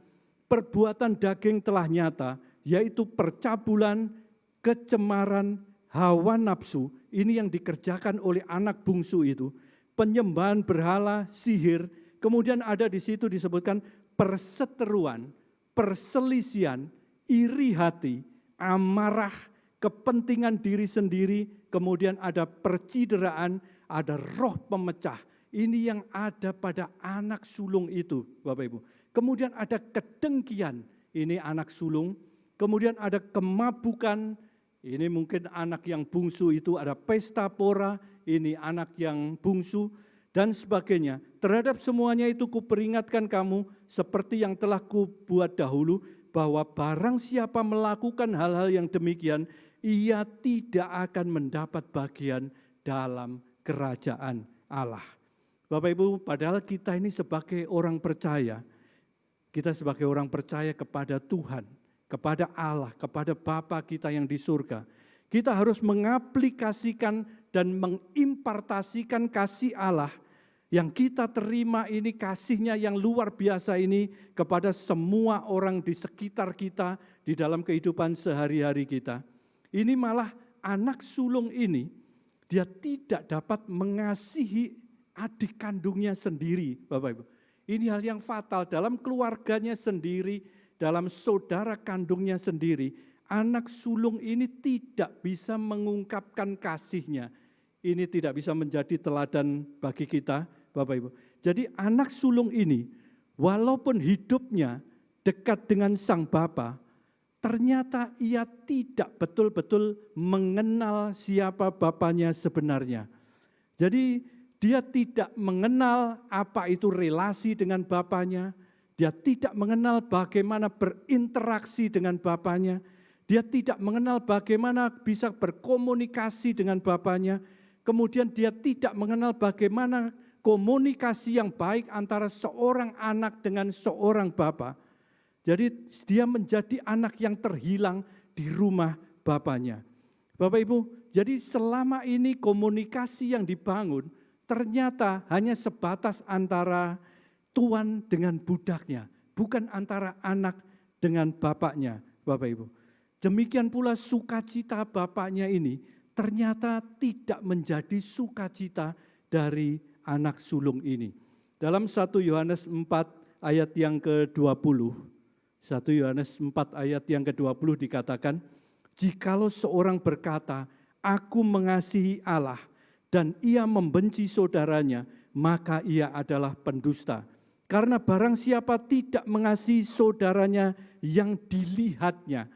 perbuatan daging telah nyata, yaitu percabulan, kecemaran, hawa nafsu, ini yang dikerjakan oleh anak bungsu itu, penyembahan berhala, sihir, kemudian ada di situ disebutkan perseteruan, perselisihan, iri hati, amarah, kepentingan diri sendiri, kemudian ada percideraan, ada roh pemecah. Ini yang ada pada anak sulung itu, Bapak Ibu. Kemudian ada kedengkian, ini anak sulung. Kemudian ada kemabukan, ini mungkin anak yang bungsu itu, ada pesta pora, ini anak yang bungsu, dan sebagainya. Terhadap semuanya itu kuperingatkan kamu, seperti yang telah kubuat dahulu, bahwa barang siapa melakukan hal-hal yang demikian, ia tidak akan mendapat bagian dalam kerajaan Allah. Bapak Ibu, padahal kita ini sebagai orang percaya, kita sebagai orang percaya kepada Tuhan, kepada Allah, kepada Bapa kita yang di surga, kita harus mengaplikasikan dan mengimpartasikan kasih Allah yang kita terima ini, kasihnya yang luar biasa ini kepada semua orang di sekitar kita, di dalam kehidupan sehari-hari kita. Ini malah anak sulung ini, dia tidak dapat mengasihi adik kandungnya sendiri, Bapak Ibu. Ini hal yang fatal dalam keluarganya sendiri, dalam saudara kandungnya sendiri. Anak sulung ini tidak bisa mengungkapkan kasihnya. Ini tidak bisa menjadi teladan bagi kita, Bapak Ibu. Jadi anak sulung ini, walaupun hidupnya dekat dengan sang bapa, ternyata ia tidak betul-betul mengenal siapa bapaknya sebenarnya. Jadi dia tidak mengenal apa itu relasi dengan bapaknya. Dia tidak mengenal bagaimana berinteraksi dengan bapaknya. Dia tidak mengenal bagaimana bisa berkomunikasi dengan bapaknya. Kemudian dia tidak mengenal bagaimana komunikasi yang baik antara seorang anak dengan seorang bapa. Jadi dia menjadi anak yang terhilang di rumah bapaknya. Bapak Ibu, jadi selama ini komunikasi yang dibangun ternyata hanya sebatas antara tuan dengan budaknya, bukan antara anak dengan bapaknya, Bapak Ibu. Demikian pula sukacita bapaknya ini ternyata tidak menjadi sukacita dari anak sulung ini. Dalam 1 Yohanes 4 ayat yang ke-20, 1 Yohanes 4 ayat yang ke-20 dikatakan, jikalau seorang berkata, aku mengasihi Allah, dan ia membenci saudaranya, maka ia adalah pendusta. Karena barang siapa tidak mengasihi saudaranya yang dilihatnya,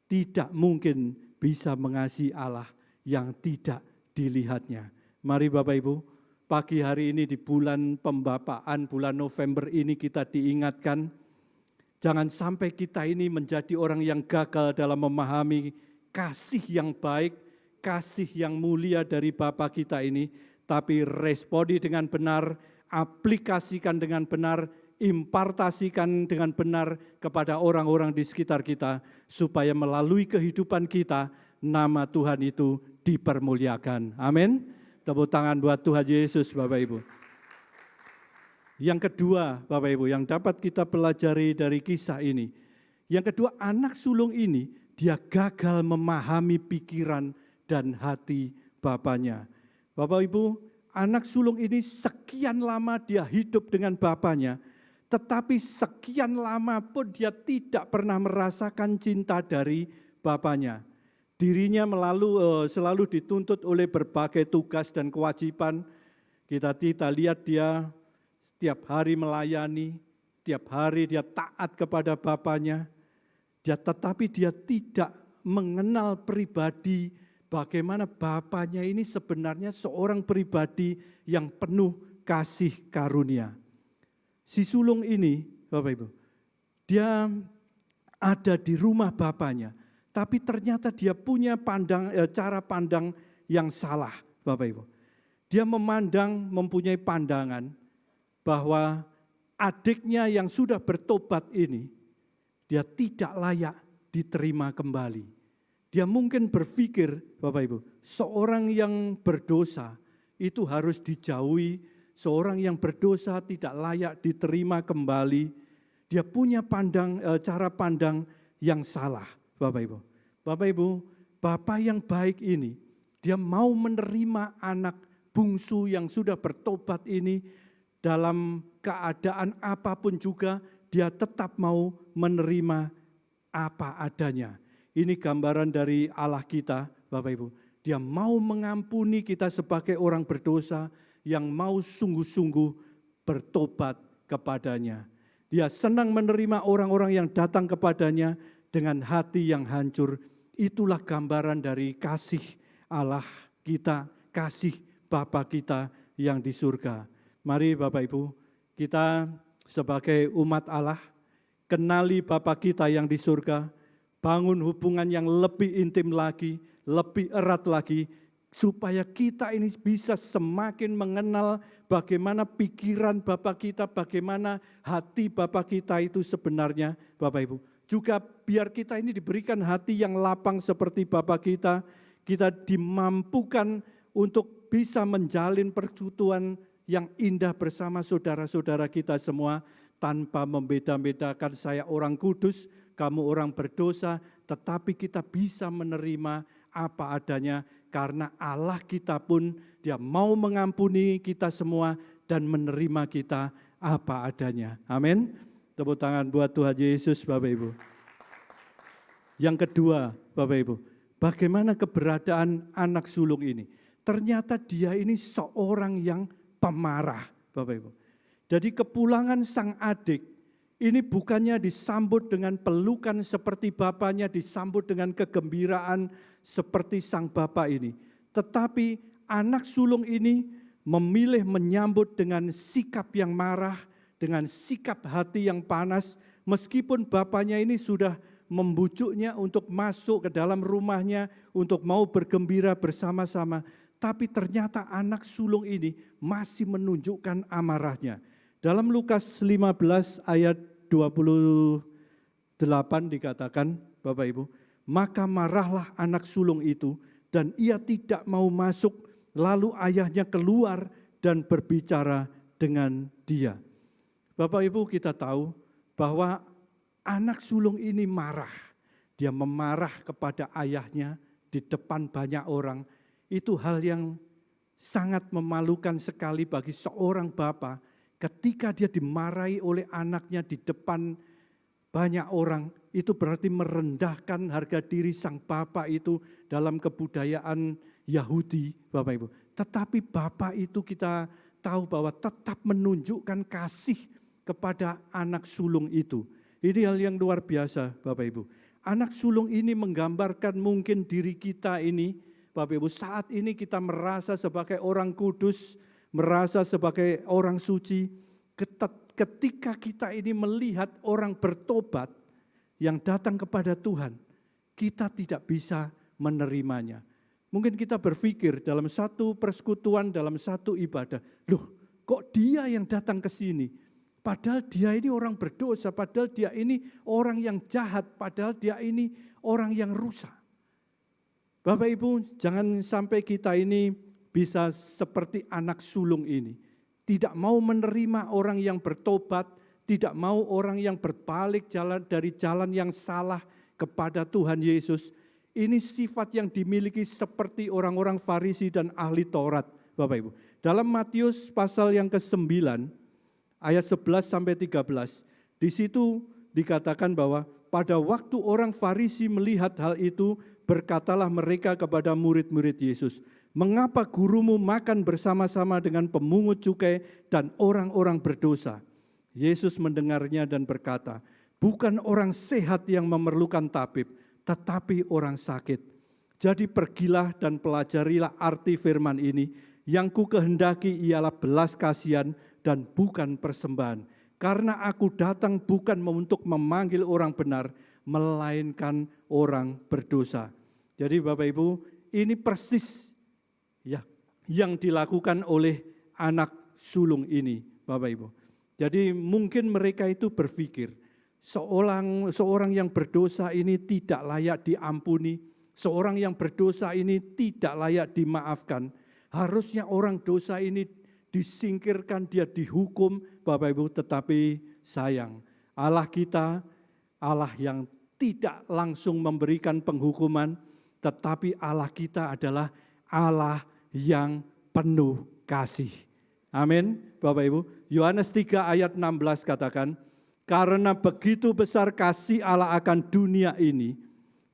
tidak mungkin bisa mengasihi Allah yang tidak dilihatnya. Mari Bapak Ibu, pagi hari ini di bulan pembapaan, bulan November ini kita diingatkan, jangan sampai kita ini menjadi orang yang gagal dalam memahami kasih yang baik, kasih yang mulia dari Bapa kita ini, tapi responi dengan benar, aplikasikan dengan benar, impartasikan dengan benar kepada orang-orang di sekitar kita, supaya melalui kehidupan kita, nama Tuhan itu dipermuliakan. Amin. Tepuk tangan buat Tuhan Yesus, Bapak Ibu. Yang kedua, Bapak Ibu, yang dapat kita pelajari dari kisah ini. Yang kedua, anak sulung ini, dia gagal memahami pikiran dan hati bapaknya. Bapak Ibu, anak sulung ini sekian lama dia hidup dengan bapaknya, tetapi sekian lama pun dia tidak pernah merasakan cinta dari bapaknya. Dirinya selalu dituntut oleh berbagai tugas dan kewajiban. Kita lihat dia setiap hari melayani, tiap hari dia taat kepada bapaknya. Tetapi dia tidak mengenal pribadi bagaimana bapaknya ini sebenarnya seorang pribadi yang penuh kasih karunia. Si sulung ini, Bapak Ibu, dia ada di rumah bapaknya, tapi ternyata dia punya cara pandang yang salah, Bapak Ibu. Dia mempunyai pandangan bahwa adiknya yang sudah bertobat ini, dia tidak layak diterima kembali. Dia mungkin berpikir, Bapak Ibu, seorang yang berdosa itu harus dijauhi. Seorang yang berdosa tidak layak diterima kembali. Dia punya cara pandang yang salah, Bapak Ibu. Bapak Ibu, Bapak yang baik ini, dia mau menerima anak bungsu yang sudah bertobat ini dalam keadaan apapun juga, dia tetap mau menerima apa adanya. Ini gambaran dari Allah kita, Bapak Ibu. Dia mau mengampuni kita sebagai orang berdosa, yang mau sungguh-sungguh bertobat kepadanya. Dia senang menerima orang-orang yang datang kepadanya dengan hati yang hancur. Itulah gambaran dari kasih Allah kita, kasih Bapa kita yang di surga. Mari Bapak Ibu, kita sebagai umat Allah, kenali Bapa kita yang di surga, bangun hubungan yang lebih intim lagi, lebih erat lagi, supaya kita ini bisa semakin mengenal bagaimana pikiran Bapa kita, bagaimana hati Bapa kita itu sebenarnya, Bapak Ibu. Juga biar kita ini diberikan hati yang lapang seperti Bapa kita dimampukan untuk bisa menjalin persekutuan yang indah bersama saudara-saudara kita semua, tanpa membeda-bedakan saya orang kudus, kamu orang berdosa, tetapi kita bisa menerima apa adanya, karena Allah kita pun dia mau mengampuni kita semua dan menerima kita apa adanya. Amin. Tepuk tangan buat Tuhan Yesus, Bapak Ibu. Yang kedua, Bapak Ibu, bagaimana keberadaan anak sulung ini? Ternyata dia ini seorang yang pemarah, Bapak Ibu. Jadi kepulangan sang adik ini bukannya disambut dengan pelukan seperti bapaknya, disambut dengan kegembiraan seperti sang bapak ini. Tetapi anak sulung ini memilih menyambut dengan sikap yang marah, dengan sikap hati yang panas, meskipun bapaknya ini sudah membujuknya untuk masuk ke dalam rumahnya, untuk mau bergembira bersama-sama. Tapi ternyata anak sulung ini masih menunjukkan amarahnya. Dalam Lukas 15 ayat 28 dikatakan, Bapak Ibu, maka marahlah anak sulung itu dan ia tidak mau masuk, lalu ayahnya keluar dan berbicara dengan dia. Bapak Ibu, kita tahu bahwa anak sulung ini marah. Dia memarah kepada ayahnya di depan banyak orang. Itu hal yang sangat memalukan sekali bagi seorang bapa. Ketika dia dimarahi oleh anaknya di depan banyak orang, itu berarti merendahkan harga diri sang bapak itu dalam kebudayaan Yahudi, Bapak Ibu. Tetapi bapak itu kita tahu bahwa tetap menunjukkan kasih kepada anak sulung itu. Ini hal yang luar biasa, Bapak Ibu. Anak sulung ini menggambarkan mungkin diri kita ini, Bapak Ibu, saat ini kita merasa sebagai orang kudus, merasa sebagai orang suci. Ketika kita ini melihat orang bertobat yang datang kepada Tuhan, kita tidak bisa menerimanya. Mungkin kita berpikir dalam satu persekutuan, dalam satu ibadah, loh kok dia yang datang ke sini? Padahal dia ini orang berdosa, padahal dia ini orang yang jahat, padahal dia ini orang yang rusak. Bapak Ibu, jangan sampai kita ini bisa seperti anak sulung ini. Tidak mau menerima orang yang bertobat, tidak mau orang yang berbalik dari jalan yang salah kepada Tuhan Yesus. Ini sifat yang dimiliki seperti orang-orang Farisi dan ahli Taurat, Bapak Ibu. Dalam Matius pasal yang ke-9 ayat 11 sampai 13, di situ dikatakan bahwa pada waktu orang Farisi melihat hal itu, berkatalah mereka kepada murid-murid Yesus, "Mengapa gurumu makan bersama-sama dengan pemungut cukai dan orang-orang berdosa?" Yesus mendengarnya dan berkata, "Bukan orang sehat yang memerlukan tabib, tetapi orang sakit. Jadi pergilah dan pelajarilah arti firman ini, yang ku kehendaki ialah belas kasihan dan bukan persembahan. Karena aku datang bukan untuk memanggil orang benar, melainkan orang berdosa." Jadi Bapak Ibu, ini persis ya yang dilakukan oleh anak sulung ini, Bapak Ibu. Jadi mungkin mereka itu berpikir, seorang yang berdosa ini tidak layak diampuni, seorang yang berdosa ini tidak layak dimaafkan. Harusnya orang dosa ini disingkirkan, dia dihukum, Bapak Ibu, tetapi sayang, Allah kita, Allah yang tidak langsung memberikan penghukuman, tetapi Allah kita adalah Allah yang penuh kasih. Amin, Bapak Ibu. Yohanes 3 ayat 16 katakan, "Karena begitu besar kasih Allah akan dunia ini,"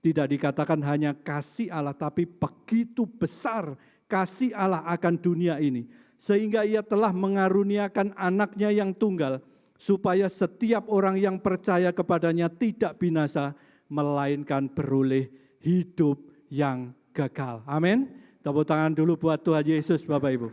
tidak dikatakan hanya kasih Allah, tapi begitu besar kasih Allah akan dunia ini, sehingga ia telah mengaruniakan anaknya yang tunggal, supaya setiap orang yang percaya kepadanya tidak binasa, melainkan beroleh hidup yang kekal. Amin. Tepuk tangan dulu buat Tuhan Yesus, Bapak Ibu.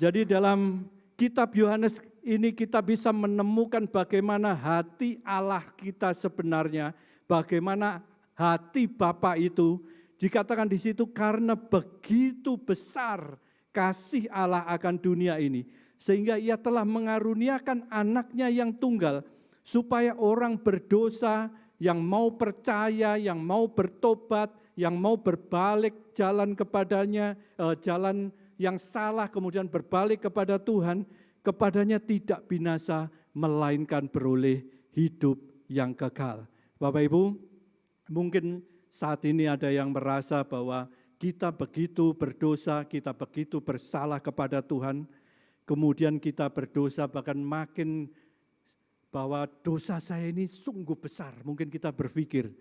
Jadi dalam kitab Yohanes ini kita bisa menemukan bagaimana hati Allah kita sebenarnya, bagaimana hati Bapa itu. Dikatakan di situ, karena begitu besar kasih Allah akan dunia ini, sehingga ia telah mengaruniakan anaknya yang tunggal, supaya orang berdosa yang mau percaya, yang mau bertobat, yang mau berbalik jalan kepadanya, jalan yang salah kemudian berbalik kepada Tuhan, kepadanya tidak binasa, melainkan beroleh hidup yang kekal. Bapak Ibu, mungkin saat ini ada yang merasa bahwa kita begitu berdosa, kita begitu bersalah kepada Tuhan, kemudian kita berdosa bahkan makin bahwa dosa saya ini sungguh besar. Mungkin kita berpikir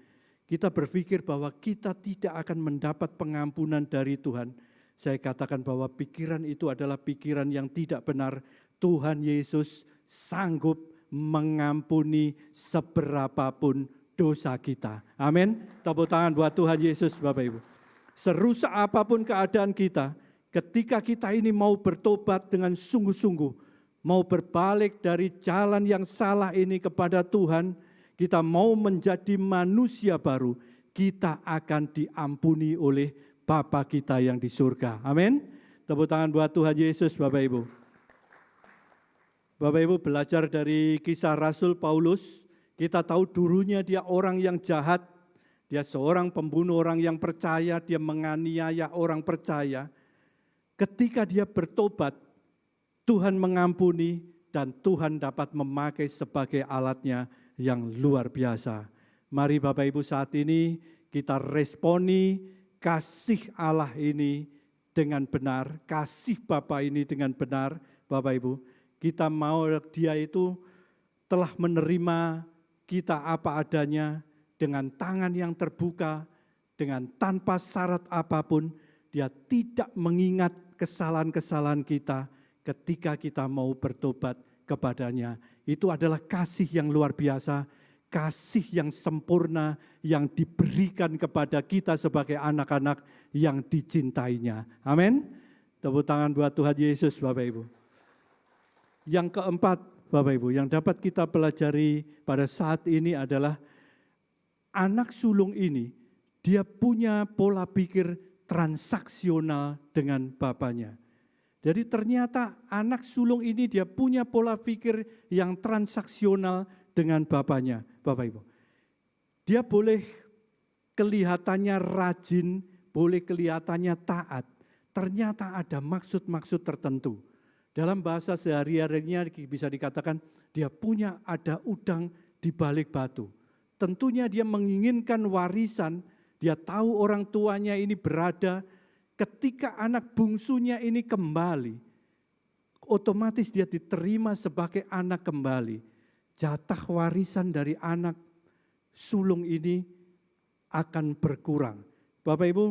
bahwa kita tidak akan mendapat pengampunan dari Tuhan. Saya katakan bahwa pikiran itu adalah pikiran yang tidak benar. Tuhan Yesus sanggup mengampuni seberapapun dosa kita. Amin. Tepuk tangan buat Tuhan Yesus, Bapak Ibu. Serusak apapun keadaan kita, ketika kita ini mau bertobat dengan sungguh-sungguh, mau berbalik dari jalan yang salah ini kepada Tuhan, kita mau menjadi manusia baru, kita akan diampuni oleh Bapa kita yang di surga. Amin. Tepuk tangan buat Tuhan Yesus, Bapak Ibu. Bapak Ibu, belajar dari kisah Rasul Paulus, kita tahu dulunya dia orang yang jahat, dia seorang pembunuh orang yang percaya, dia menganiaya orang percaya. Ketika dia bertobat, Tuhan mengampuni dan Tuhan dapat memakai sebagai alatnya yang luar biasa. Mari Bapak Ibu saat ini kita responi kasih Allah ini dengan benar, kasih Bapa ini dengan benar, Bapak Ibu. Kita mau dia itu telah menerima kita apa adanya, dengan tangan yang terbuka, dengan tanpa syarat apapun. Dia tidak mengingat kesalahan-kesalahan kita ketika kita mau bertobat kepadanya. Itu adalah kasih yang luar biasa, kasih yang sempurna yang diberikan kepada kita sebagai anak-anak yang dicintainya. Amin. Tepuk tangan buat Tuhan Yesus, Bapak Ibu. Yang keempat, Bapak Ibu, yang dapat kita pelajari pada saat ini adalah anak sulung ini, dia punya pola pikir transaksional dengan bapaknya. Jadi ternyata anak sulung ini dia punya pola pikir yang transaksional dengan bapaknya, Bapak Ibu. Dia boleh kelihatannya rajin, boleh kelihatannya taat. Ternyata ada maksud-maksud tertentu. Dalam bahasa sehari-harinya bisa dikatakan dia punya ada udang di balik batu. Tentunya dia menginginkan warisan, dia tahu orang tuanya ini berada ketika anak bungsunya ini kembali, otomatis dia diterima sebagai anak kembali. Jatah warisan dari anak sulung ini akan berkurang. Bapak Ibu,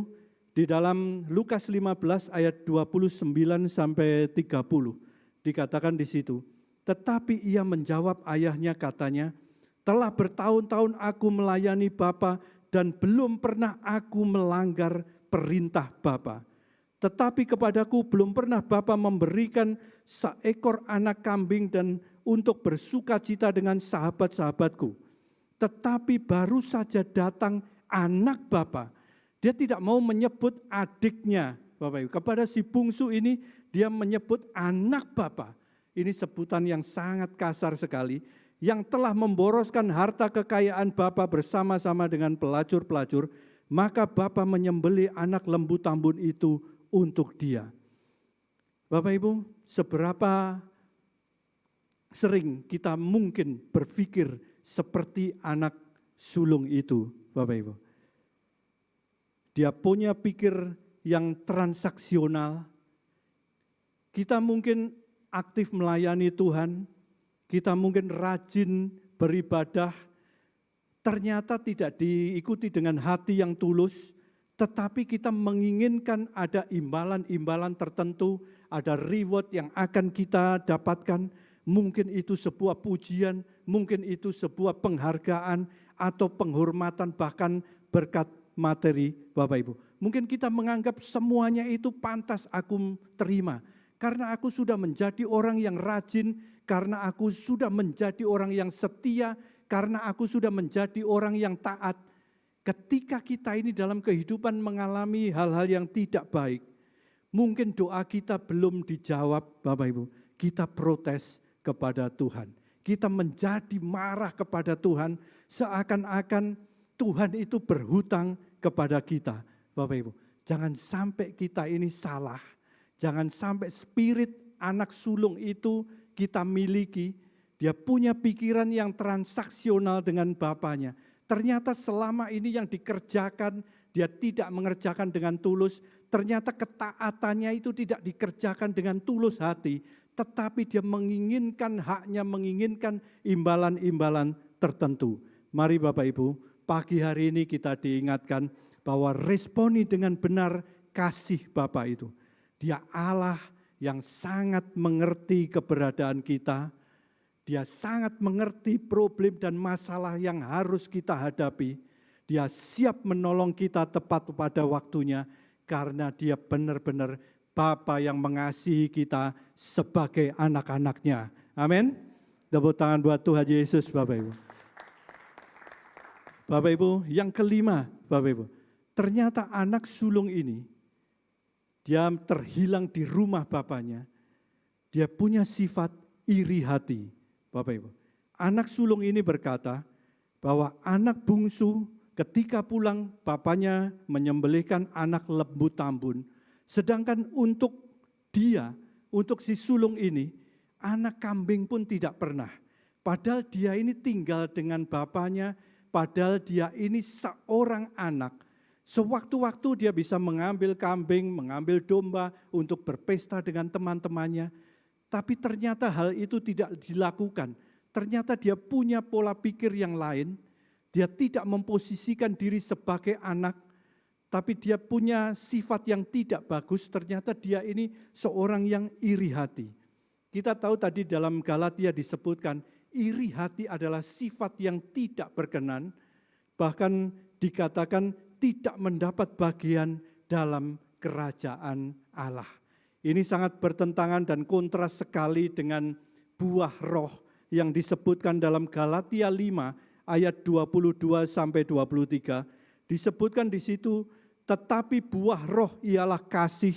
di dalam Lukas 15 ayat 29 sampai 30 dikatakan di situ, tetapi ia menjawab ayahnya katanya, telah bertahun-tahun aku melayani Bapa dan belum pernah aku melanggar perintah Bapa. Tetapi kepadaku belum pernah Bapa memberikan seekor anak kambing dan untuk bersukacita dengan sahabat-sahabatku. Tetapi baru saja datang anak Bapa. Dia tidak mau menyebut adiknya, Bapak Ibu. Kepada si bungsu ini dia menyebut anak Bapa. Ini sebutan yang sangat kasar sekali. Yang telah memboroskan harta kekayaan Bapa bersama-sama dengan pelacur-pelacur, maka Bapa menyembelih anak lembu tambun itu untuk dia. Bapak Ibu, seberapa sering kita mungkin berpikir seperti anak sulung itu, Bapak Ibu. Dia punya pikir yang transaksional. Kita mungkin aktif melayani Tuhan, kita mungkin rajin beribadah, ternyata tidak diikuti dengan hati yang tulus, tetapi kita menginginkan ada imbalan-imbalan tertentu, ada reward yang akan kita dapatkan, mungkin itu sebuah pujian, mungkin itu sebuah penghargaan atau penghormatan, bahkan berkat materi, Bapak Ibu. Mungkin kita menganggap semuanya itu pantas aku terima, karena aku sudah menjadi orang yang rajin, karena aku sudah menjadi orang yang setia, karena aku sudah menjadi orang yang taat. Ketika kita ini dalam kehidupan mengalami hal-hal yang tidak baik, mungkin doa kita belum dijawab, Bapak Ibu. Kita protes kepada Tuhan. Kita menjadi marah kepada Tuhan, seakan-akan Tuhan itu berhutang kepada kita, Bapak Ibu. Jangan sampai kita ini salah. Jangan sampai spirit anak sulung itu kita miliki. Dia punya pikiran yang transaksional dengan bapaknya. Ternyata selama ini yang dikerjakan, dia tidak mengerjakan dengan tulus. Ternyata ketaatannya itu tidak dikerjakan dengan tulus hati. Tetapi dia menginginkan haknya, menginginkan imbalan-imbalan tertentu. Mari Bapak Ibu, pagi hari ini kita diingatkan bahwa responi dengan benar kasih Bapa itu. Dia Allah yang sangat mengerti keberadaan kita. Dia sangat mengerti problem dan masalah yang harus kita hadapi. Dia siap menolong kita tepat pada waktunya karena dia benar-benar Bapa yang mengasihi kita sebagai anak-anaknya. Amin. Tepuk tangan buat Tuhan Yesus, Bapak Ibu. Bapak Ibu, yang kelima, Bapak Ibu, ternyata anak sulung ini, dia terhilang di rumah bapaknya, dia punya sifat iri hati, Bapak Ibu. Anak sulung ini berkata bahwa anak bungsu ketika pulang bapaknya menyembelihkan anak lembu tambun, sedangkan untuk dia, untuk si sulung ini, anak kambing pun tidak pernah. Padahal dia ini tinggal dengan bapaknya, padahal dia ini seorang anak. Sewaktu-waktu dia bisa mengambil kambing, mengambil domba untuk berpesta dengan teman-temannya. Tapi ternyata hal itu tidak dilakukan. Ternyata dia punya pola pikir yang lain. Dia tidak memposisikan diri sebagai anak. Tapi dia punya sifat yang tidak bagus. Ternyata dia ini seorang yang iri hati. Kita tahu tadi dalam Galatia disebutkan, iri hati adalah sifat yang tidak berkenan, bahkan dikatakan tidak mendapat bagian dalam kerajaan Allah. Ini sangat bertentangan dan kontras sekali dengan buah roh yang disebutkan dalam Galatia 5 ayat 22 sampai 23. Disebutkan di situ, tetapi buah roh ialah kasih,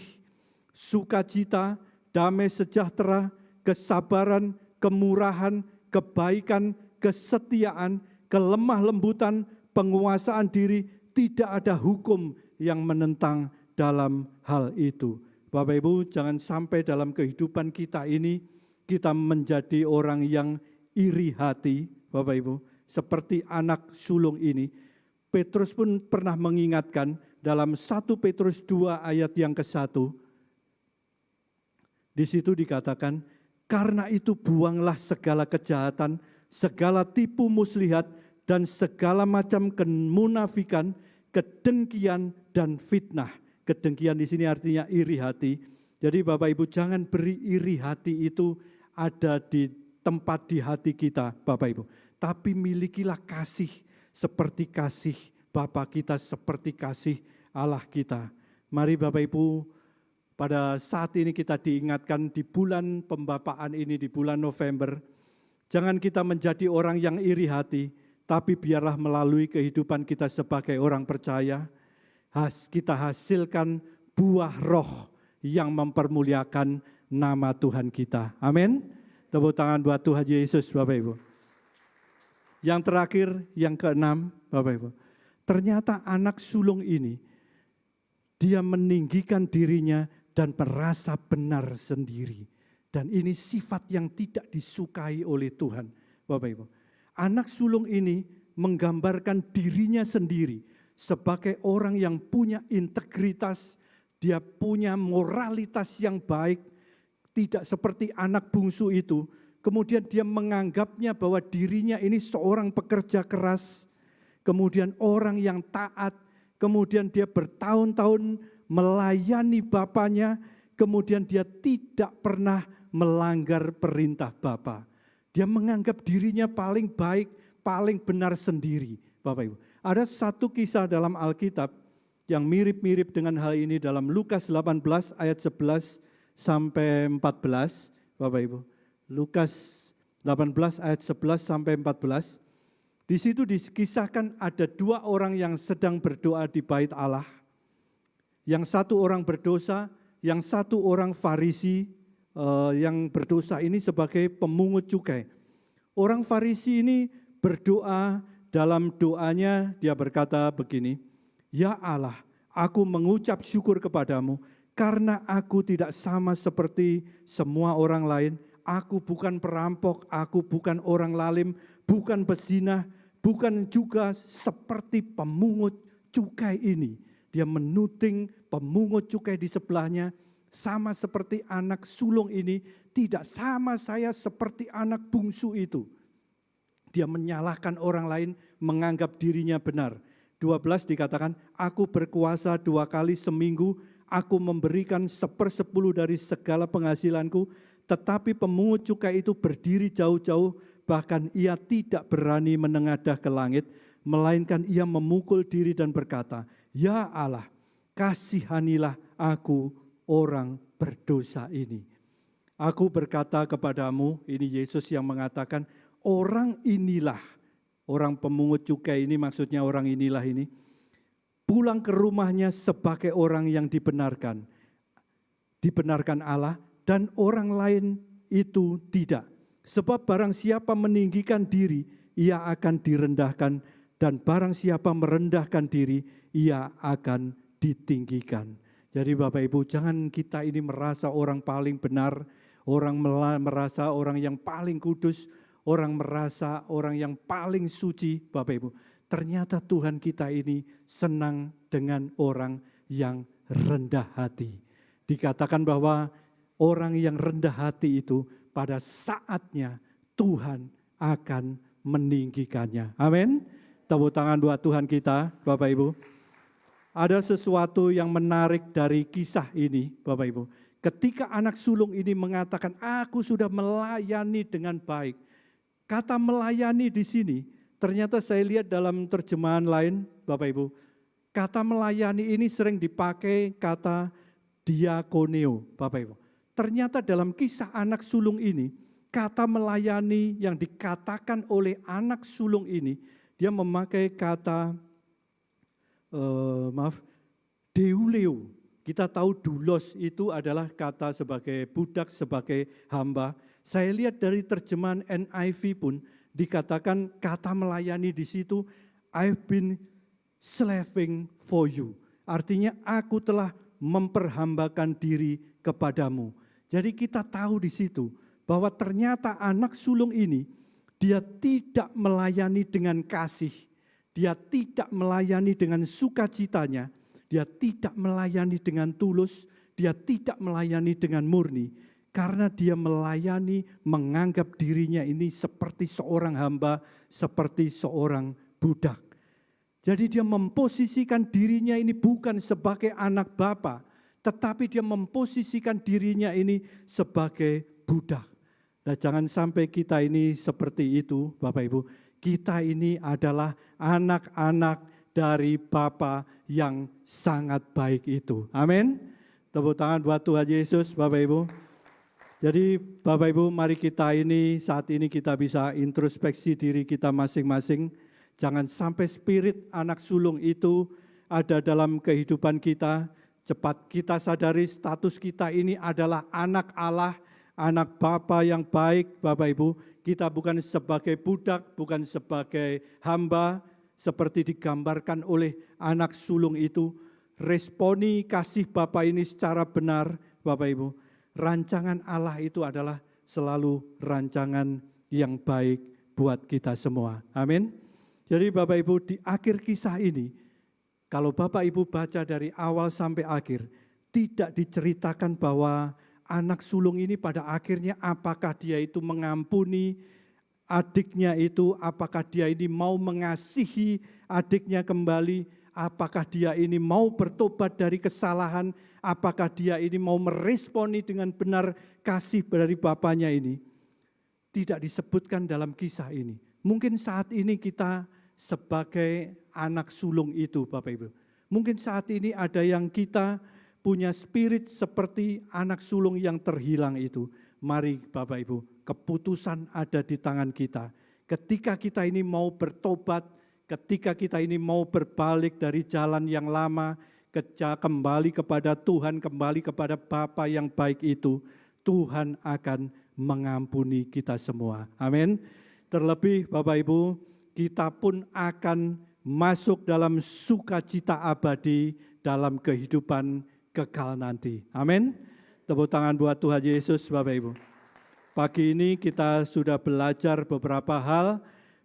sukacita, damai sejahtera, kesabaran, kemurahan, kebaikan, kesetiaan, kelemah lembutan, penguasaan diri, tidak ada hukum yang menentang dalam hal itu. Bapak Ibu, jangan sampai dalam kehidupan kita ini, kita menjadi orang yang iri hati, Bapak Ibu. Seperti anak sulung ini, Petrus pun pernah mengingatkan dalam 1 Petrus 2 ayat yang ke-1. Di situ dikatakan, karena itu buanglah segala kejahatan, segala tipu muslihat, dan segala macam kemunafikan, kedengkian, dan fitnah. Kedengkian di sini artinya iri hati. Jadi Bapak Ibu, jangan beri iri hati itu ada di tempat di hati kita, Bapak Ibu. Tapi milikilah kasih seperti kasih Bapa kita, seperti kasih Allah kita. Mari Bapak Ibu, pada saat ini kita diingatkan di bulan pembapaan ini, di bulan November, jangan kita menjadi orang yang iri hati, tapi biarlah melalui kehidupan kita sebagai orang percaya, kita hasilkan buah roh yang mempermuliakan nama Tuhan kita. Amin. Tepuk tangan buat Tuhan Yesus, Bapak Ibu. Yang terakhir, yang keenam, Bapak Ibu. Ternyata anak sulung ini, dia meninggikan dirinya dan merasa benar sendiri. Dan ini sifat yang tidak disukai oleh Tuhan, Bapak Ibu. Anak sulung ini menggambarkan dirinya sendiri sebagai orang yang punya integritas, dia punya moralitas yang baik, tidak seperti anak bungsu itu. Kemudian dia menganggapnya bahwa dirinya ini seorang pekerja keras, kemudian orang yang taat, kemudian dia bertahun-tahun melayani bapaknya, kemudian dia tidak pernah melanggar perintah bapa. Dia menganggap dirinya paling baik, paling benar sendiri, Bapak Ibu. Ada satu kisah dalam Alkitab yang mirip-mirip dengan hal ini dalam Lukas 18 ayat 11 sampai 14, Bapak Ibu. Lukas 18 ayat 11 sampai 14. Di situ dikisahkan ada 2 orang yang sedang berdoa di bait Allah. Yang satu orang berdosa, yang satu orang Farisi, yang berdosa ini sebagai pemungut cukai. Orang Farisi ini berdoa, dalam doanya dia berkata begini, ya Allah, aku mengucap syukur kepadamu karena aku tidak sama seperti semua orang lain. Aku bukan perampok, aku bukan orang lalim, bukan pezina, bukan juga seperti pemungut cukai ini. Dia menuting pemungut cukai di sebelahnya, sama seperti anak sulung ini, tidak sama saya seperti anak bungsu itu. Dia menyalahkan orang lain, menganggap dirinya benar. 12 dikatakan, aku berkuasa 2 kali seminggu, aku memberikan 1/10 dari segala penghasilanku, tetapi pemungut cukai itu berdiri jauh-jauh, bahkan ia tidak berani menengadah ke langit, melainkan ia memukul diri dan berkata, ya Allah, kasihanilah aku orang berdosa ini. Aku berkata kepadamu, ini Yesus yang mengatakan, orang inilah, orang pemungut cukai ini maksudnya orang inilah ini, pulang ke rumahnya sebagai orang yang dibenarkan Allah, dan orang lain itu tidak. Sebab barang siapa meninggikan diri, ia akan direndahkan, dan barang siapa merendahkan diri, ia akan ditinggikan. Jadi Bapak Ibu, jangan kita ini merasa orang paling benar, orang merasa orang yang paling kudus, orang merasa orang yang paling suci, Bapak Ibu. Ternyata Tuhan kita ini senang dengan orang yang rendah hati. Dikatakan bahwa orang yang rendah hati itu pada saatnya Tuhan akan meninggikannya. Amin. Tepuk tangan buat Tuhan kita, Bapak Ibu. Ada sesuatu yang menarik dari kisah ini, Bapak Ibu. Ketika anak sulung ini mengatakan, aku sudah melayani dengan baik. Kata melayani di sini, ternyata saya lihat dalam terjemahan lain, Bapak Ibu. Kata melayani ini sering dipakai kata diakoneo, Bapak Ibu. Ternyata dalam kisah anak sulung ini, kata melayani yang dikatakan oleh anak sulung ini, dia memakai kata, deuleo. Kita tahu doulos itu adalah kata sebagai budak, sebagai hamba. Saya lihat dari terjemahan NIV pun dikatakan kata melayani di situ, I've been slaving for you. Artinya aku telah memperhambakan diri kepadamu. Jadi kita tahu di situ bahwa ternyata anak sulung ini dia tidak melayani dengan kasih, dia tidak melayani dengan sukacitanya, dia tidak melayani dengan tulus, dia tidak melayani dengan murni, karena dia melayani menganggap dirinya ini seperti seorang hamba, seperti seorang budak. Jadi dia memposisikan dirinya ini bukan sebagai anak bapa, tetapi dia memposisikan dirinya ini sebagai budak. Nah, jangan sampai kita ini seperti itu, Bapak Ibu. Kita ini adalah anak-anak dari Bapa yang sangat baik itu. Amin. Tepuk tangan buat Tuhan Yesus, Bapak Ibu. Jadi Bapak Ibu, mari kita ini saat ini kita bisa introspeksi diri kita masing-masing. Jangan sampai spirit anak sulung itu ada dalam kehidupan kita. Cepat kita sadari status kita ini adalah anak Allah, anak Bapa yang baik, Bapak Ibu. Kita bukan sebagai budak, bukan sebagai hamba, seperti digambarkan oleh anak sulung itu. Responi kasih Bapa ini secara benar, Bapak Ibu. Rancangan Allah itu adalah selalu rancangan yang baik buat kita semua. Amin. Jadi Bapak Ibu, di akhir kisah ini, kalau Bapak Ibu baca dari awal sampai akhir, tidak diceritakan bahwa anak sulung ini pada akhirnya apakah dia itu mengampuni adiknya itu, apakah dia ini mau mengasihi adiknya kembali, apakah dia ini mau bertobat dari kesalahan, apakah dia ini mau meresponi dengan benar kasih dari bapaknya ini. Tidak disebutkan dalam kisah ini. Mungkin saat ini kita sebagai anak sulung itu, Bapak Ibu. Mungkin saat ini ada yang kita punya spirit seperti anak sulung yang terhilang itu. Mari Bapak Ibu, keputusan ada di tangan kita. Ketika kita ini mau bertobat, ketika kita ini mau berbalik dari jalan yang lama, kembali kepada Tuhan, kembali kepada Bapa yang baik itu, Tuhan akan mengampuni kita semua. Amin. Terlebih Bapak Ibu, kita pun akan masuk dalam sukacita abadi dalam kehidupan kekal nanti. Amin. Tepuk tangan buat Tuhan Yesus, Bapak Ibu. Pagi ini kita sudah belajar beberapa hal,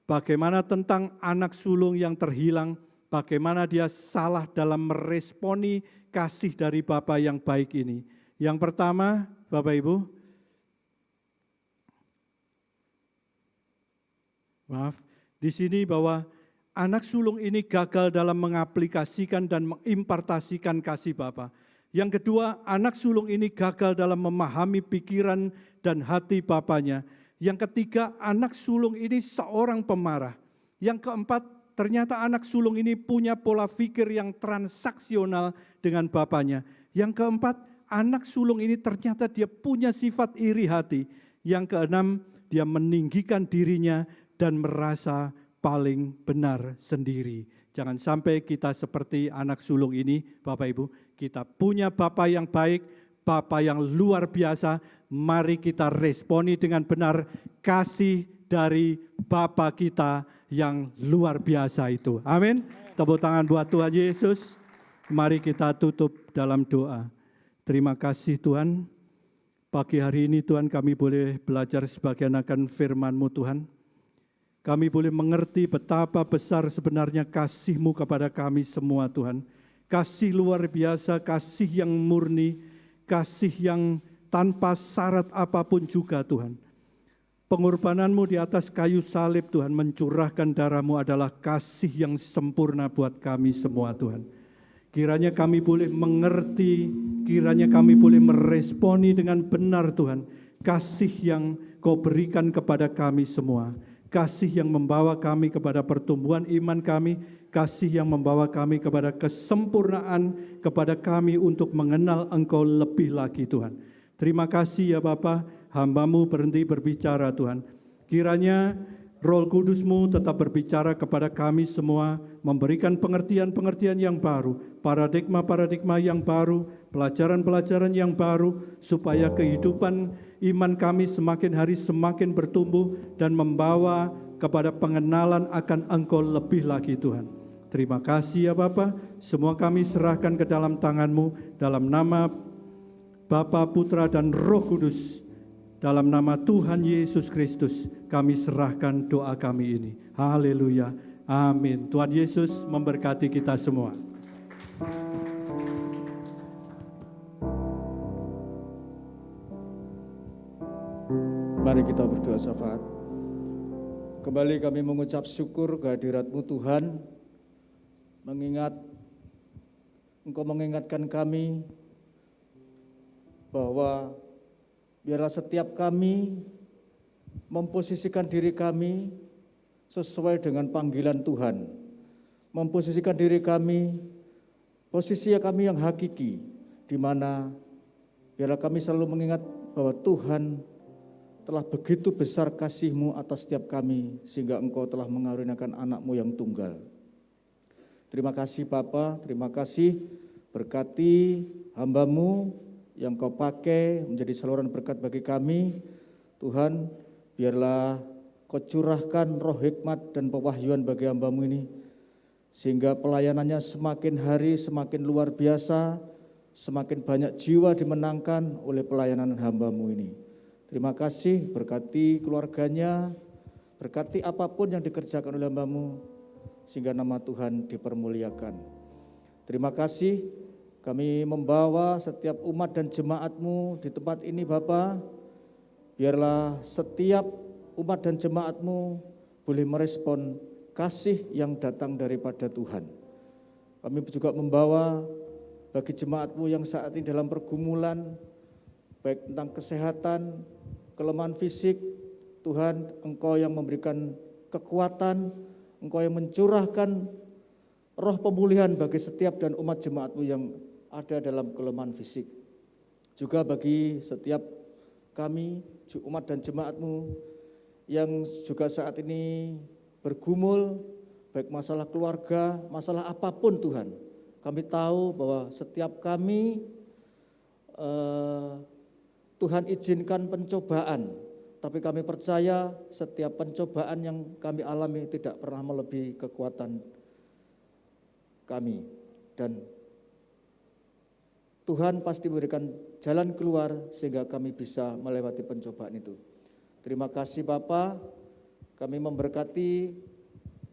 bagaimana tentang anak sulung yang terhilang, bagaimana dia salah dalam meresponi kasih dari Bapa yang baik ini. Yang pertama, Bapak Ibu, di sini bahwa anak sulung ini gagal dalam mengaplikasikan dan mengimpartasikan kasih Bapa. Yang kedua, anak sulung ini gagal dalam memahami pikiran dan hati bapaknya. Yang ketiga, anak sulung ini seorang pemarah. Yang keempat, ternyata anak sulung ini punya pola pikir yang transaksional dengan bapaknya. Yang keempat, anak sulung ini ternyata dia punya sifat iri hati. Yang keenam, dia meninggikan dirinya dan merasa paling benar sendiri. Jangan sampai kita seperti anak sulung ini, Bapak Ibu. Kita punya Bapa yang baik, Bapa yang luar biasa. Mari kita responi dengan benar kasih dari Bapa kita yang luar biasa itu. Amin. Tepuk tangan buat Tuhan Yesus. Mari kita tutup dalam doa. Terima kasih Tuhan. Pagi hari ini Tuhan kami boleh belajar sebagian akan firman-Mu Tuhan. Kami boleh mengerti betapa besar sebenarnya kasih-Mu kepada kami semua Tuhan. Kasih luar biasa, kasih yang murni, kasih yang tanpa syarat apapun juga Tuhan. Pengorbanan-Mu di atas kayu salib Tuhan, mencurahkan darah-Mu adalah kasih yang sempurna buat kami semua Tuhan. Kiranya kami boleh mengerti, kiranya kami boleh meresponi dengan benar Tuhan, kasih yang Kau berikan kepada kami semua. Kasih yang membawa kami kepada pertumbuhan iman kami, kasih yang membawa kami kepada kesempurnaan, kepada kami untuk mengenal Engkau lebih lagi Tuhan. Terima kasih ya Bapa, hamba-Mu berhenti berbicara Tuhan. Kiranya Roh Kudus-Mu tetap berbicara kepada kami semua, memberikan pengertian-pengertian yang baru, paradigma-paradigma yang baru, pelajaran-pelajaran yang baru, supaya kehidupan iman kami semakin hari semakin bertumbuh dan membawa kepada pengenalan akan Engkau lebih lagi Tuhan. Terima kasih ya Bapa, semua kami serahkan ke dalam tangan-Mu, dalam nama Bapa, Putra, dan Roh Kudus. Dalam nama Tuhan Yesus Kristus kami serahkan doa kami ini. Haleluya. Amin. Tuhan Yesus memberkati kita semua. Mari kita berdoa syafaat. Kembali kami mengucap syukur kehadirat-Mu Tuhan, mengingat Engkau mengingatkan kami bahwa biarlah setiap kami memposisikan diri kami sesuai dengan panggilan Tuhan, memposisikan diri kami, posisi kami yang hakiki, di mana biarlah kami selalu mengingat bahwa Tuhan telah begitu besar kasih-Mu atas setiap kami, sehingga Engkau telah mengaruniakan anak-Mu yang tunggal. Terima kasih Bapa, terima kasih, berkati hamba-Mu yang Kau pakai menjadi saluran berkat bagi kami. Tuhan, biarlah Kau curahkan roh hikmat dan pewahyuan bagi hamba-Mu ini, sehingga pelayanannya semakin hari semakin luar biasa, semakin banyak jiwa dimenangkan oleh pelayanan hamba-Mu ini. Terima kasih, berkati keluarganya, berkati apapun yang dikerjakan oleh hamba-Mu, sehingga nama Tuhan dipermuliakan. Terima kasih, kami membawa setiap umat dan jemaat-Mu di tempat ini Bapa. Biarlah setiap umat dan jemaat-Mu boleh merespon kasih yang datang daripada Tuhan. Kami juga membawa bagi jemaat-Mu yang saat ini dalam pergumulan, baik tentang kesehatan, kelemahan fisik, Tuhan, Engkau yang memberikan kekuatan, Engkau yang mencurahkan roh pemulihan bagi setiap dan umat jemaat-Mu yang ada dalam kelemahan fisik. Juga bagi setiap kami, umat dan jemaat-Mu yang juga saat ini bergumul, baik masalah keluarga, masalah apapun Tuhan. Kami tahu bahwa setiap kami Tuhan izinkan pencobaan, tapi kami percaya setiap pencobaan yang kami alami tidak pernah melebihi kekuatan kami. Dan Tuhan pasti memberikan jalan keluar sehingga kami bisa melewati pencobaan itu. Terima kasih Bapa, kami memberkati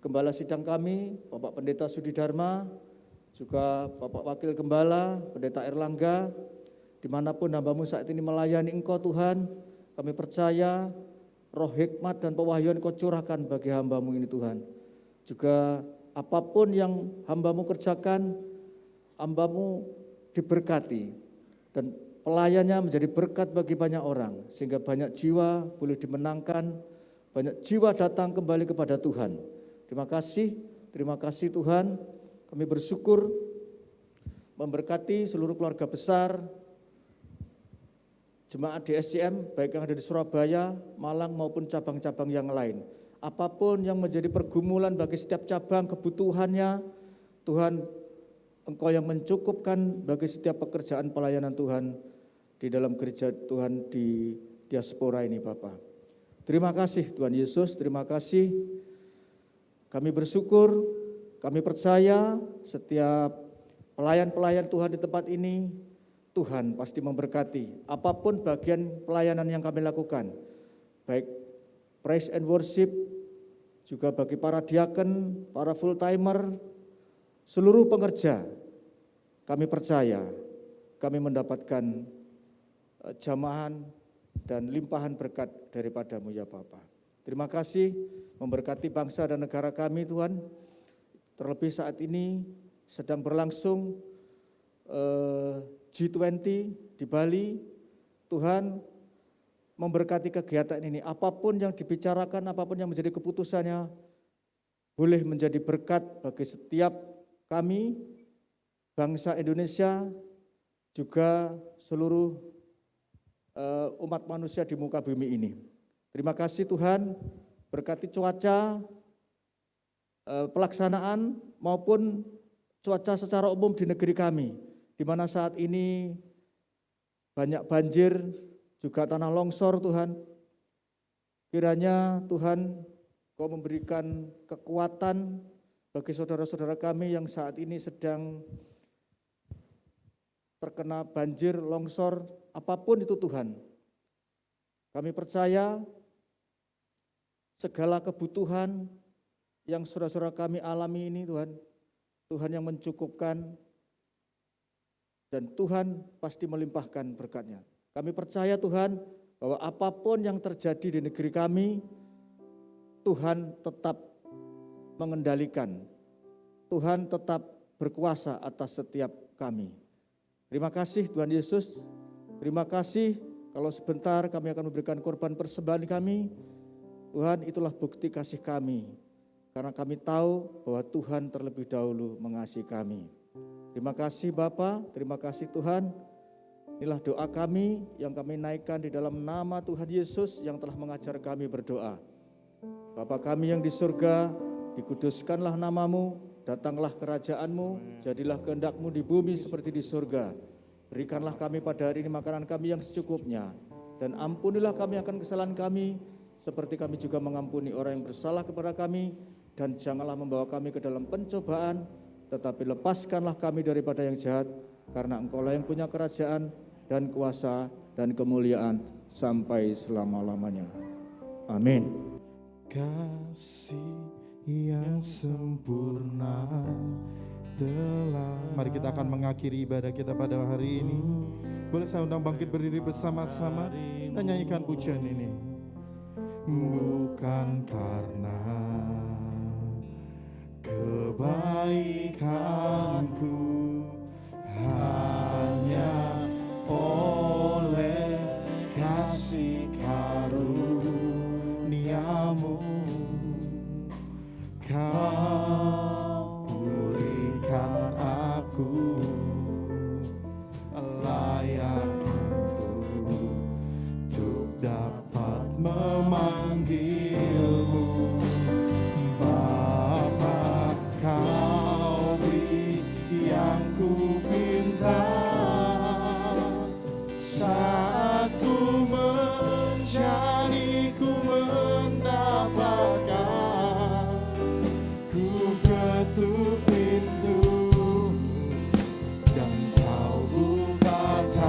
Gembala sidang kami, Bapak Pendeta Sudi Dharma, juga Bapak Wakil Gembala, Pendeta Erlangga, dimanapun hamba-Mu saat ini melayani Engkau Tuhan, kami percaya roh hikmat dan pewahyuan Kau curahkan bagi hamba-Mu ini Tuhan. Juga apapun yang hamba-Mu kerjakan, hamba-Mu diberkati dan pelayannya menjadi berkat bagi banyak orang, sehingga banyak jiwa boleh dimenangkan, banyak jiwa datang kembali kepada Tuhan. Terima kasih Tuhan, kami bersyukur memberkati seluruh keluarga besar jemaat DSCM, baik yang ada di Surabaya, Malang maupun cabang-cabang yang lain. Apapun yang menjadi pergumulan bagi setiap cabang kebutuhannya, Tuhan, Engkau yang mencukupkan bagi setiap pekerjaan pelayanan Tuhan di dalam gereja Tuhan di diaspora ini Bapa. Terima kasih Tuhan Yesus, terima kasih. Kami bersyukur, kami percaya setiap pelayan-pelayan Tuhan di tempat ini, Tuhan pasti memberkati apapun bagian pelayanan yang kami lakukan, baik praise and worship, juga bagi para diaken, para full timer, seluruh pengerja. Kami percaya kami mendapatkan jamahan dan limpahan berkat daripada-Mu ya Bapa. Terima kasih, memberkati bangsa dan negara kami Tuhan, terlebih saat ini sedang berlangsung G20 di Bali. Tuhan memberkati kegiatan ini, apapun yang dibicarakan, apapun yang menjadi keputusannya, boleh menjadi berkat bagi setiap kami, bangsa Indonesia, juga seluruh umat manusia di muka bumi ini. Terima kasih Tuhan, berkati cuaca, pelaksanaan maupun cuaca secara umum di negeri kami, di mana saat ini banyak banjir, juga tanah longsor Tuhan. Kiranya Tuhan Kau memberikan kekuatan bagi saudara-saudara kami yang saat ini sedang terkena banjir, longsor, apapun itu Tuhan. Kami percaya segala kebutuhan yang saudara-saudara kami alami ini Tuhan, Tuhan yang mencukupkan dan Tuhan pasti melimpahkan berkatnya. Kami percaya Tuhan bahwa apapun yang terjadi di negeri kami, Tuhan tetap mengendalikan. Tuhan tetap berkuasa atas setiap kami. Terima kasih Tuhan Yesus. Terima kasih kalau sebentar kami akan memberikan korban persembahan kami. Tuhan, itulah bukti kasih kami. Karena kami tahu bahwa Tuhan terlebih dahulu mengasihi kami. Terima kasih Bapa, terima kasih Tuhan. Inilah doa kami yang kami naikkan di dalam nama Tuhan Yesus yang telah mengajar kami berdoa. Bapa kami yang di surga, dikuduskanlah namamu, datanglah kerajaan-Mu, jadilah kehendak-Mu di bumi seperti di surga. Berikanlah kami pada hari ini makanan kami yang secukupnya, dan ampunilah kami akan kesalahan kami, seperti kami juga mengampuni orang yang bersalah kepada kami, dan janganlah membawa kami ke dalam pencobaan, tetapi lepaskanlah kami daripada yang jahat, karena Engkau-lah yang punya kerajaan dan kuasa dan kemuliaan sampai selama-lamanya. Amin. Kasih yang sempurna telah. Mari kita akan mengakhiri ibadah kita pada hari ini. Boleh saya undang bangkit berdiri bersama-sama dan nyanyikan pujian ini. Bukan karena kebaikanku, hanya oleh kasih karunia-Mu Kau berikan aku layakku untuk dapat memanggil-Mu Bapa. Kau beri yang ku pinta saat ku mencari, ku mendapatkan. Ku ketuk pintu dan Kau bukakan,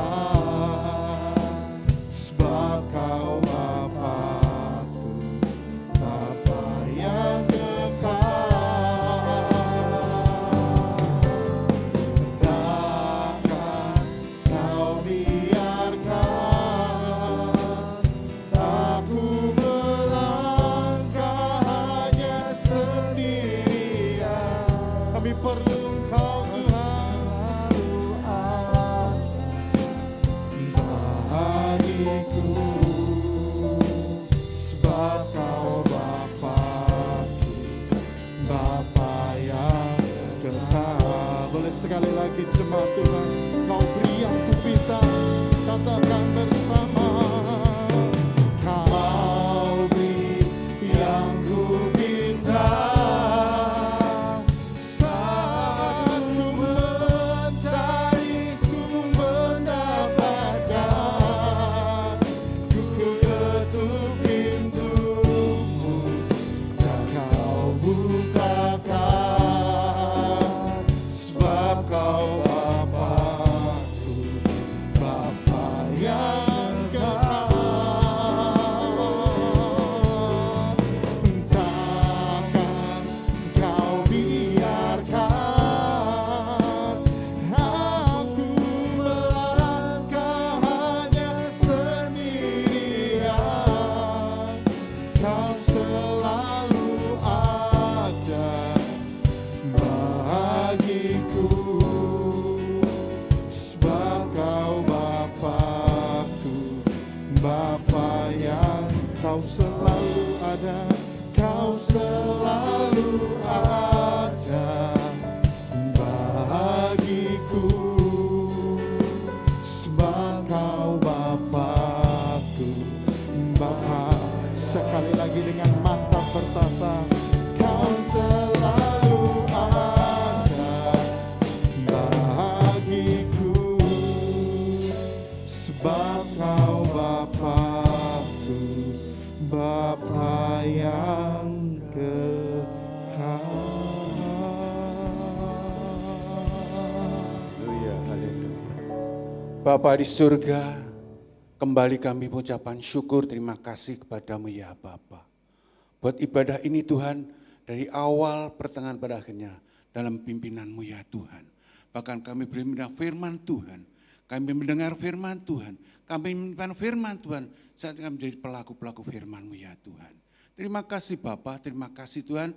sebab Kau Bapa-Ku, Bapa yang kekal. Takkan Kau biarkan aku melangkah hanya sendirian. Kami perlu Engkau Tuhan, bagiku, sebab Kau Bapa-Ku, Bapa yang kekal. Boleh sekali lagi jemaat Tuhan, Kau beri yang ku pinta, katakan bersama. Kau beri yang ku pinta saat ku mencari, ku mendapatkan. Ku ketuk pintu-Mu dan Kau bukakan, sebab Kau Bapa-Ku, Bapa yang kekal. Takkan Kau biarkan aku melangkah hanya sendirian. Kau selalu ada bagiku, sebab Kau Bapa-Ku, Bapa yang. Kau selalu ada, Kau selalu ada bagiku, sebab Kau Bapa-Ku, Bapa. Sekali lagi dengan mata bertata, Kau selalu ada bagiku, sebab Kau Bapa-Ku, Bapa yang kekal. Haleluya, haleluya. Bapa di surga, kembali kami mengucapkan syukur terima kasih kepadamu ya Bapa. Buat ibadah ini Tuhan, dari awal pertengahan pada akhirnya dalam pimpinan-Mu ya Tuhan. Bahkan kami boleh mendengar firman Tuhan, Kami mendengar firman Tuhan. Kami menyimpan firman Tuhan. Saat kami menjadi pelaku-pelaku firman-Mu ya Tuhan. Terima kasih Bapa, terima kasih Tuhan.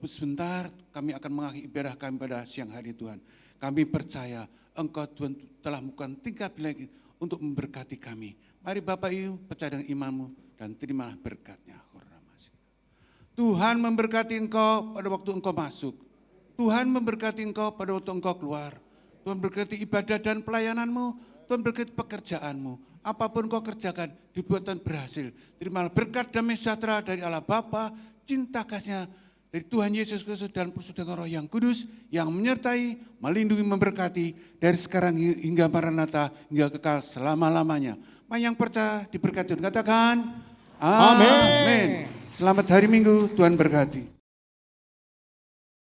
Sebentar kami akan mengakhiri ibadah kami pada siang hari Tuhan. Kami percaya Engkau Tuhan telah melakukan tingkah lagi untuk memberkati kami. Mari Bapak Ibu percaya dengan imanmu dan terimalah berkatnya. Tuhan memberkati engkau pada waktu engkau masuk. Tuhan memberkati engkau pada waktu engkau keluar. Tuhan berkati ibadah dan pelayananmu. Tuhan berkati pekerjaanmu. Apapun kau kerjakan, dibuatkan berhasil. Terimalah berkat damai sejahtera dari Allah Bapa, cinta kasih-Nya dari Tuhan Yesus Kristus dan persekutuan Roh yang kudus yang menyertai, melindungi, memberkati dari sekarang hingga Maranatha hingga kekal selama-lamanya. Yang percaya diberkati, katakan amin. Selamat hari Minggu, Tuhan berkati.